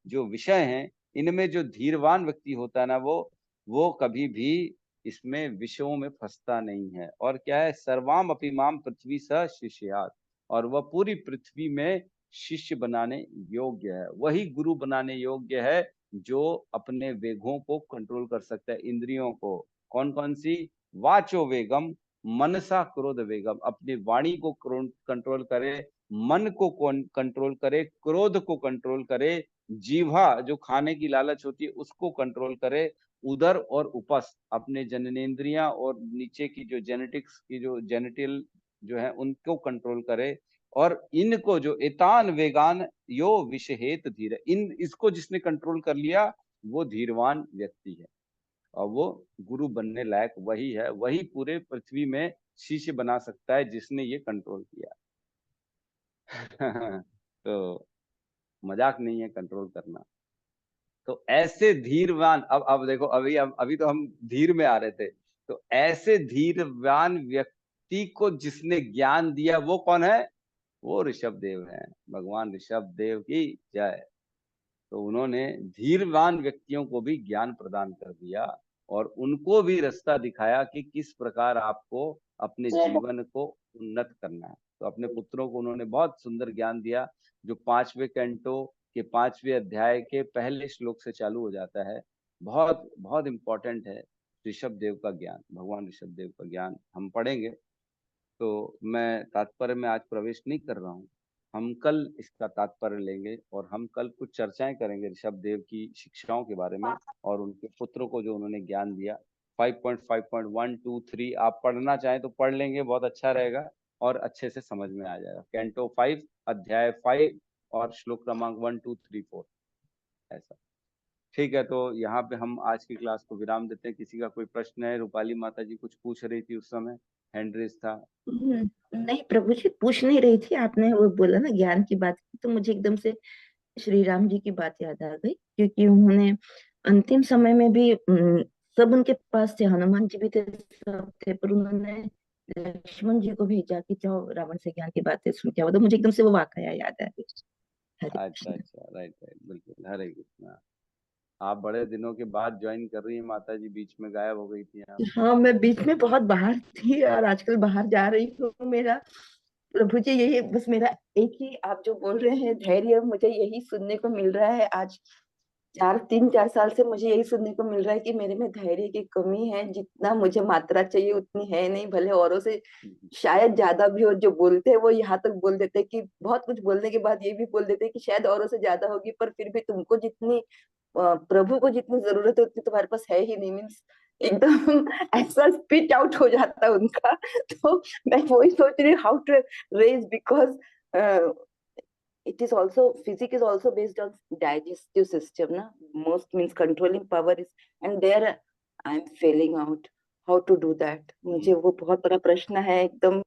जो विषय हैं, इनमें जो धीरवान व्यक्ति होता है ना, वो कभी भी इसमें विषयों में फंसता नहीं है। और क्या है? सर्वाम अपीमाम पृथ्वी स शिष्यात, और वह पूरी पृथ्वी में शिष्य बनाने योग्य है, वही गुरु बनाने योग्य है, जो अपने वेगों को कंट्रोल कर सकता है, इंद्रियों को। कौन कौन सी? वाचो वेगम मनसा क्रोध वेगम, अपनी वाणी को कंट्रोल करे, मन को कंट्रोल करे, क्रोध को कंट्रोल करे, जीवा जो खाने की लालच होती है उसको कंट्रोल करे, उदर और उपस्थ अपने जननेन्द्रियां और नीचे की जो जेनेटिक्स की जो जेनेटिल जो है उनको कंट्रोल करे। और इनको जो एतान वेगान यो विषहेत धीर, इन इसको जिसने कंट्रोल कर लिया वो धीरवान व्यक्ति है, और वो गुरु बनने लायक वही है, वही पूरे पृथ्वी में शिष्य बना सकता है जिसने ये कंट्रोल किया। तो मजाक नहीं है कंट्रोल करना। तो ऐसे धीरवान, अब देखो, अभी तो हम धीर में आ रहे थे, तो ऐसे धीरवान व्यक्ति को जिसने ज्ञान दिया वो कौन है? वो ऋषभ देव है, भगवान ऋषभ देव की जय। तो उन्होंने धीरवान व्यक्तियों को भी ज्ञान प्रदान कर दिया, और उनको भी रास्ता दिखाया कि किस प्रकार आपको अपने जीवन को उन्नत करना है। तो अपने पुत्रों को उन्होंने बहुत सुंदर ज्ञान दिया, जो 5वें कैंटो के 5वें अध्याय के पहले श्लोक से चालू हो जाता है। बहुत बहुत इंपॉर्टेंट है ऋषभ देव का ज्ञान, भगवान ऋषभ देव का ज्ञान हम पढ़ेंगे। तो मैं तात्पर्य में आज प्रवेश नहीं कर रहा हूँ, हम कल इसका तात्पर्य लेंगे, और हम कल कुछ चर्चाएं करेंगे ऋषभ देव की शिक्षाओं के बारे में, और उनके पुत्रों को जो उन्होंने ज्ञान दिया। 5.5.1 2 3 आप पढ़ना चाहें तो पढ़ लेंगे, बहुत अच्छा रहेगा और अच्छे से समझ में आ जाएगा। कैंटो 5 अध्याय 5 और श्लोक क्रमांक 1 2 3 4 ऐसा। ठीक है, तो यहाँ पे हम आज की क्लास को विराम देते हैं। किसी का कोई प्रश्न है? रूपाली माता जी कुछ पूछ रही थी उस समय। हैंड रेस था। नहीं प्रभु जी, पूछ नहीं रही थी, आपने वो बोला ना ज्ञान की बात, तो मुझे एकदम से श्री राम जी की बात याद आ गई, क्योंकि उन्होंने अंतिम समय में भी सब उनके पास थे, हनुमान जी भी थे, सब थे, पर उन्होंने लक्ष्मण जी को भेजा कि जाओ रावण से ज्ञान की बातें सुन के आओ। तो मुझे एकदम से वो वाकया याद आ गई। हरे अच्छा कृष्ण। अच्छा, राइट राइट, बिल्कुल। हरे कृष्णा। आप बड़े दिनों के बाद ज्वाइन कर रही हैं माता जी, बीच में गायब हो गई थी आप। हाँ, मैं बीच में बहुत बाहर थी और आजकल बाहर जा रही हूँ। मेरा प्रभु जी यही बस मेरा एक ही, आप जो बोल रहे हैं धैर्य, मुझे यही सुनने को मिल रहा है आज। 3-4 साल से मुझे यही सुनने को मिल रहा है कि मेरे में धैर्य की कमी है। जितना मुझे मात्रा चाहिए उतनी है नहीं, भले औरों से शायद ज्यादा भी हो। जो बोलते हैं वो यहाँ तक बोल देते हैं कि बहुत कुछ बोलने के बाद ये भी बोल देते हैं कि शायद औरों से ज्यादा होगी, पर फिर भी तुमको जितनी प्रभु को जितनी जरूरत है उतनी तुम्हारे पास है ही नहीं। मीन्स एकदम ऐसा स्पिट आउट हो जाता है उनका। तो मैं वही सोच रही हूँ how to raise, because it is also, physics is also based on digestive system na, most means controlling power is, and there I'm failing out how to do that. मुझे वो बहुत बड़ा प्रश्न है, एकदम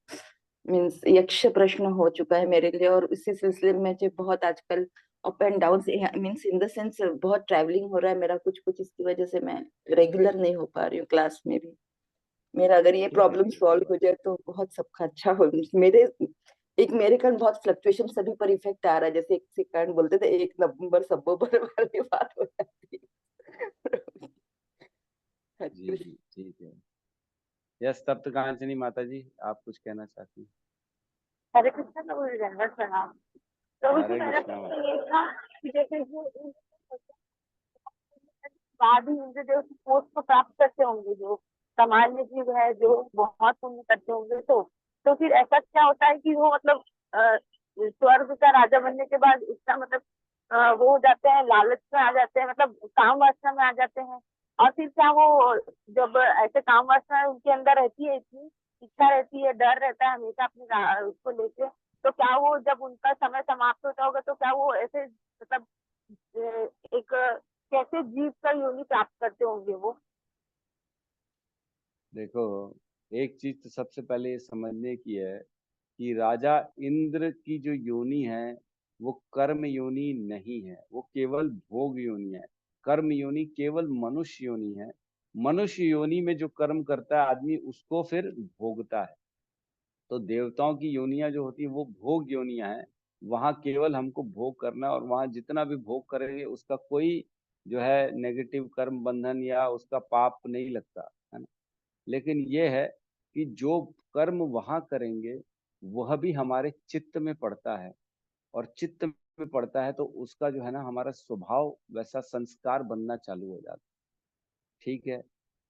मीन्स यक्ष प्रश्न हो चुका है मेरे लिए। और इसी सिलसिले में मुझे बहुत आजकल up and down means in the sense बहुत ट्रैवलिंग हो रहा है मेरा कुछ कुछ, इसकी वजह से मैं रेगुलर नहीं हो पा रही हूँ क्लास में भी। मेरा अगर ये प्रॉब्लम सॉल्व हो जाए तो बहुत सबका अच्छा हो। मेरे मेरे कारण बहुत फ्लक्चुएशन सभी पर इफेक्ट आ रहा है, जैसे एक सेकंड बोलते थे 1 नवंबर सबो पर वाली बात हो जाती है। जी जी, ठीक है। यस, तप्त कांचनी माता जी, आप कुछ कहना चाहती हैं? हरे कृष्ण प्रभु जी, दंडवत प्रणाम। प्रभु जी हरे मेरा कृष्णा माता। प्रश्न ये था कि जैसे जो बाद ही उनसे जो पोस्ट को प्राप्त करते होंगे, जो सामान्य जीव है जो बहुत पुण्य करते होंगे, तो फिर ऐसा क्या होता है कि वो मतलब स्वर्ग का राजा बनने के बाद इसका मतलब वो हो जाते हैं, लालच में आ जाते हैं, मतलब काम वासना में आ जाते हैं। और फिर क्या वो जब ऐसे काम वासना उनके अंदर रहती है, इतनी इच्छा रहती है, डर रहता है हमेशा अपने उसको लेके, तो क्या वो जब उनका समय समाप्त होता होगा तो क्या वो ऐसे मतलब एक कैसे जीव का योनि प्राप्त करते होंगे वो? देखो, एक चीज तो सबसे पहले ये समझने की है कि राजा इंद्र की जो योनि है वो कर्म योनि नहीं है, वो केवल भोग योनि है। कर्म योनि केवल मनुष्य योनि है। मनुष्य योनि में जो कर्म करता है आदमी उसको फिर भोगता है। तो देवताओं की योनियां जो होती है वो भोग योनियां हैं। वहां केवल हमको भोग करना है, और वहां जितना भी भोग करेंगे उसका कोई जो है नेगेटिव कर्म बंधन या उसका पाप नहीं लगता है ना। लेकिन ये है कि जो कर्म वहां करेंगे वह भी हमारे चित्त में पड़ता है, और चित्त में पड़ता है तो उसका जो है ना हमारा स्वभाव वैसा संस्कार बनना चालू हो जाता है। ठीक है।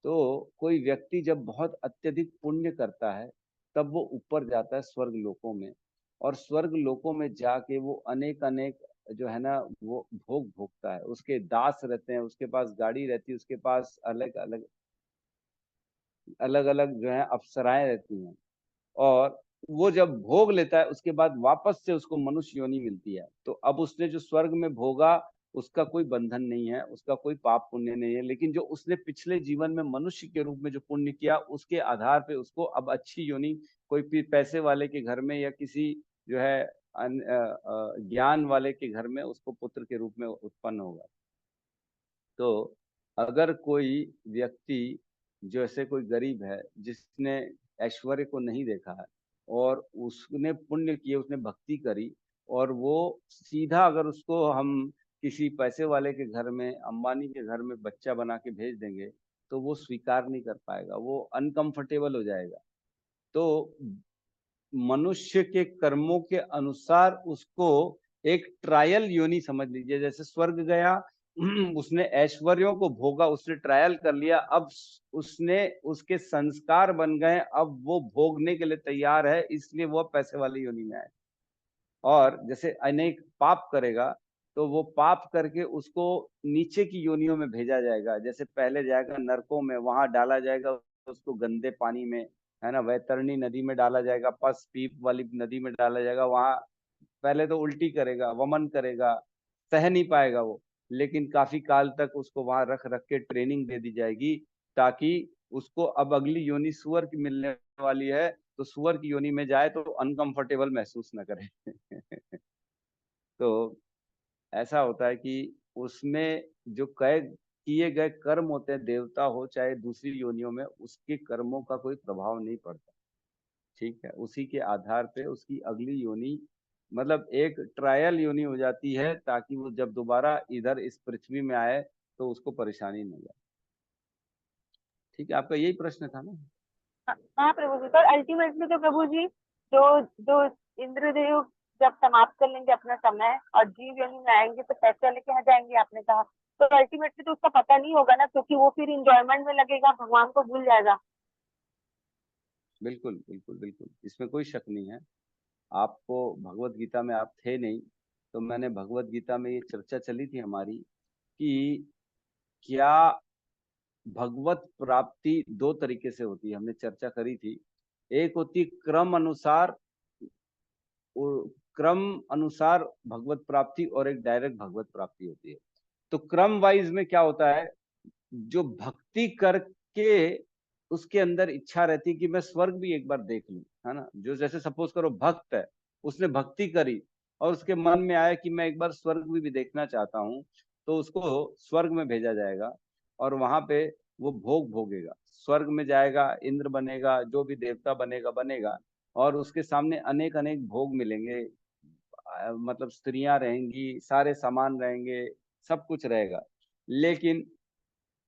तो कोई व्यक्ति जब बहुत अत्यधिक पुण्य करता है तब वो ऊपर जाता है स्वर्ग लोकों में, और स्वर्ग लोकों में जाके वो अनेक अनेक जो है ना वो भोग भोगता है। उसके दास रहते हैं, उसके पास गाड़ी रहती है, उसके पास अलग अलग अलग अलग जो है अप्सराएं रहती हैं। और वो जब भोग लेता है उसके बाद वापस से उसको मनुष्य योनि मिलती है। तो अब उसने जो स्वर्ग में भोगा उसका कोई बंधन नहीं है, उसका कोई पाप पुण्य नहीं है। लेकिन जो उसने पिछले जीवन में मनुष्य के रूप में जो पुण्य किया उसके आधार पे उसको अब अच्छी योनि, कोई पैसे वाले के घर में या किसी जो है ज्ञान वाले के घर में उसको पुत्र के रूप में उत्पन्न होगा। तो अगर कोई व्यक्ति जैसे कोई गरीब है जिसने ऐश्वर्य को नहीं देखा है और उसने पुण्य किए, उसने भक्ति करी, और वो सीधा अगर उसको हम किसी पैसे वाले के घर में, अंबानी के घर में बच्चा बना के भेज देंगे तो वो स्वीकार नहीं कर पाएगा, वो अनकंफर्टेबल हो जाएगा। तो मनुष्य के कर्मों के अनुसार उसको एक ट्रायल योनि समझ लीजिए। जैसे स्वर्ग गया, उसने ऐश्वर्यों को भोगा, उसने ट्रायल कर लिया, अब उसने उसके संस्कार बन गए, अब वो भोगने के लिए तैयार है, इसलिए वो पैसे वाली योनि में आए। और जैसे अनेक पाप करेगा तो वो पाप करके उसको नीचे की योनियों में भेजा जाएगा। जैसे पहले जाएगा नरकों में, वहां डाला जाएगा उसको गंदे पानी में, है ना, वैतरणी नदी में डाला जाएगा, पस पीप वाली नदी में डाला जाएगा। वहां पहले तो उल्टी करेगा, वमन करेगा, सह नहीं पाएगा वो। लेकिन काफी काल तक उसको वहां रख रख के ट्रेनिंग दे दी जाएगी ताकि उसको अब अगली योनि सुअर की मिलने वाली है, तो सुअर की योनि में जाए तो अनकंफर्टेबल महसूस न करे। तो ऐसा होता है कि उसमें जो किए गए कर्म होते हैं, देवता हो चाहे दूसरी योनियों में, उसके कर्मों का कोई प्रभाव नहीं पड़ता। ठीक है, उसी के आधार पे उसकी अगली योनि मतलब एक ट्रायल योनि हो जाती है, ताकि वो जब दोबारा इधर इस पृथ्वी में आए तो उसको परेशानी नहीं आए। ठीक है, आपका यही प्रश्न था ना? हाँ प्रभु जी, पर अल्टीमेटली तो प्रभु जी जो जो इंद्रदेव जब समाप्त कर लेंगे अपना समय और जीव योनि में आएंगे तो पैसे लेके आ जाएंगे आपने कहा, तो अल्टीमेटली तो उसका पता नहीं होगा ना, क्योंकि वो फिर इंजॉयमेंट में लगेगा, भगवान को भूल जाएगा। बिल्कुल बिल्कुल बिल्कुल, इसमें कोई शक नहीं है। आपको भगवत गीता में आप थे नहीं, तो मैंने भगवत गीता में ये चर्चा चली थी हमारी कि क्या भगवत प्राप्ति दो तरीके से होती है, हमने चर्चा करी थी। एक होती है क्रम अनुसार भगवत प्राप्ति, और एक डायरेक्ट भगवत प्राप्ति होती है। तो क्रम वाइज में क्या होता है, जो भक्ति करके उसके अंदर इच्छा रहती है कि मैं स्वर्ग भी एक बार देख लूं, है ना। जो जैसे सपोज करो भक्त है, उसने भक्ति करी और उसके मन में आया कि मैं एक बार स्वर्ग भी देखना चाहता हूं, तो उसको स्वर्ग में भेजा जाएगा और वहां पे वो भोग भोगेगा। स्वर्ग में जाएगा, इंद्र बनेगा, जो भी देवता बनेगा बनेगा, और उसके सामने अनेक अनेक भोग मिलेंगे। मतलब स्त्रियां रहेंगी, सारे सामान रहेंगे, सब कुछ रहेगा। लेकिन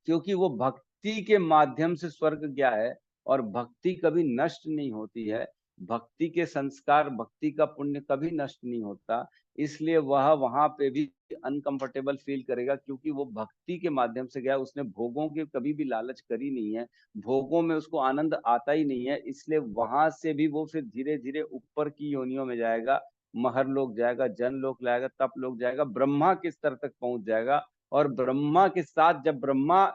क्योंकि वो भक्ति के माध्यम से स्वर्ग गया है, और भक्ति कभी नष्ट नहीं होती है, भक्ति के संस्कार, भक्ति का पुण्य कभी नष्ट नहीं होता, इसलिए वह वहां पे भी अनकंफर्टेबल फील करेगा, क्योंकि वो भक्ति के माध्यम से गया, उसने भोगों की कभी भी लालच करी नहीं है, भोगों में उसको आनंद आता ही नहीं है, इसलिए वहां से भी वो फिर धीरे धीरे ऊपर की योनियों में जाएगा, महर लोक जाएगा, जन लोक जाएगा, तप लोक जाएगा, ब्रह्मा के स्तर तक पहुंच जाएगा। और ब्रह्मा के साथ जब ब्रह्मा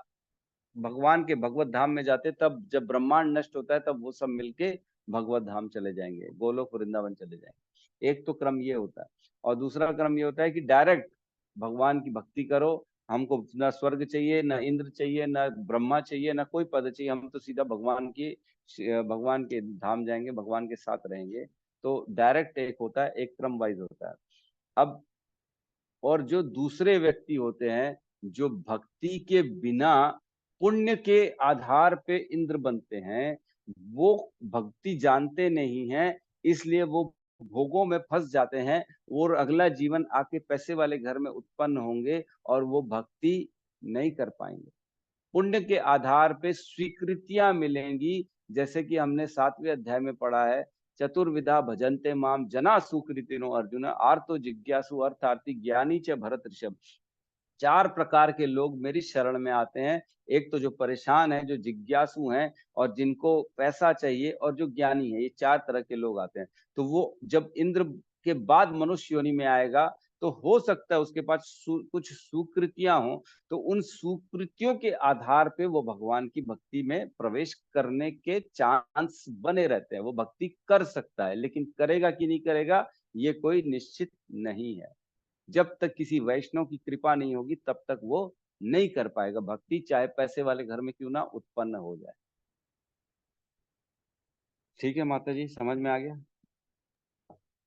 भगवान के भगवत धाम में जाते, तब जब ब्रह्मांड नष्ट होता है, तब वो सब मिलके भगवत धाम चले जाएंगे, गोलोक वृंदावन चले जाएंगे। एक तो क्रम ये होता है, और दूसरा क्रम ये होता है कि डायरेक्ट भगवान की भक्ति करो, हमको ना स्वर्ग चाहिए, ना इंद्र चाहिए, ना ब्रह्मा चाहिए, ना कोई पद चाहिए, हम तो सीधा भगवान के धाम जाएंगे, भगवान के साथ रहेंगे। तो डायरेक्ट एक होता है, एक क्रम वाइज होता है। अब और जो दूसरे व्यक्ति होते हैं, जो भक्ति के बिना पुण्य के आधार पे इंद्र बनते हैं, वो भक्ति जानते नहीं हैं, इसलिए वो भोगों में फंस जाते हैं, और अगला जीवन आके पैसे वाले घर में उत्पन्न होंगे और वो भक्ति नहीं कर पाएंगे। पुण्य के आधार पे स्वीकृतियां मिलेंगी, जैसे कि हमने 7वें अध्याय में पढ़ा है, चतुर्विधा भजन्ते माम जना सुकृतिनो अर्जुन आर्तो जिज्ञासु अर्थार्थी ज्ञानी च भरत ऋषभ। 4 प्रकार के लोग मेरी शरण में आते हैं। एक तो जो परेशान है, जो जिज्ञासु हैं, और जिनको पैसा चाहिए, और जो ज्ञानी है, ये 4 तरह के लोग आते हैं। तो वो जब इंद्र के बाद मनुष्य योनि में आएगा, तो हो सकता है उसके पास कुछ सुकृतियां हो, तो उन सुकृतियों के आधार पे वो भगवान की भक्ति में प्रवेश करने के चांस बने रहते हैं। वो भक्ति कर सकता है, लेकिन करेगा कि नहीं करेगा, ये कोई निश्चित नहीं है। जब तक किसी वैष्णव की कृपा नहीं होगी, तब तक वो नहीं कर पाएगा भक्ति, चाहे पैसे वाले घर में क्यों ना उत्पन्न हो जाए। ठीक है माता जी, समझ में आ गया?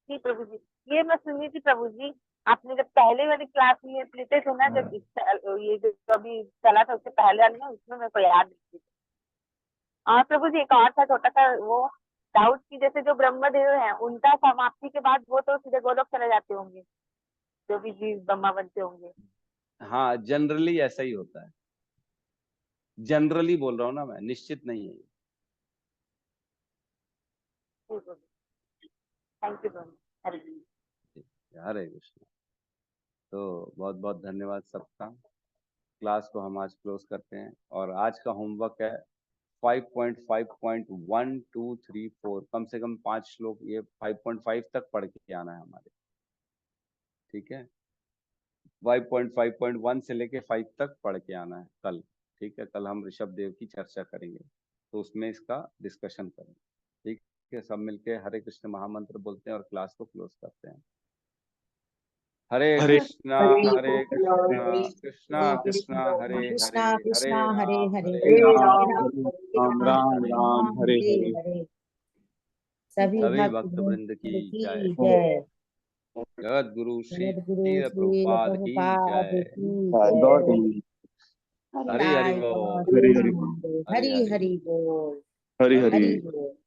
जी प्रभु जी, ये मैं सुनी थी प्रभु जी, आपने जब पहले वाली क्लास में लेते थे ना, जब ये जो अभी चला था उससे पहले वाले में, उसमें मेरे को याद नहीं थी। और प्रभु जी एक और था छोटा सा वो डाउट की, जैसे जो ब्रह्मदेव हैं उनका समाप्ति के बाद वो तो सीधे गोलोक चले जाते होंगे, जो भी जीव ब्रह्मा बनते होंगे। हाँ, जनरली ऐसा ही होता है, जनरली बोल रहा हूँ ना मैं, निश्चित नहीं है। थैंक यू प्रभु। हरे कृष्ण। तो बहुत बहुत धन्यवाद सबका। क्लास को हम आज क्लोज करते हैं, और आज का होमवर्क है 5.5.1 2 3 4, कम से कम 5 श्लोक ये 5.5 तक पढ़ के आना है हमारे। ठीक है, 5.5.1 से लेके 5 तक पढ़ के आना है कल। ठीक है, कल हम ऋषभ देव की चर्चा करेंगे, तो उसमें इसका डिस्कशन करेंगे। ठीक है, सब मिलके हरे कृष्ण महामंत्र बोलते हैं और क्लास को क्लोज करते हैं। हरे हरे कृष्णा हरे कृष्णा कृष्णा कृष्णा हरे कृष्णा हरे कृष्णा हरे हरे हरे राम राम राम राम हरे हरे हरे। सभी सभी भक्त भक्त वृंद वृंद की की जय। जय। जगत गुरु श्री जगद्गुरु श्रील श्रील प्रभुपाद की प्रभुपाद जय। की गौर जय। करिए। हरि हरि निताय बोल। गौर हरि हरि प्रेमानंदे। हरि हरि हरि हरि बोल। हरि हरि हरि हरि बोल।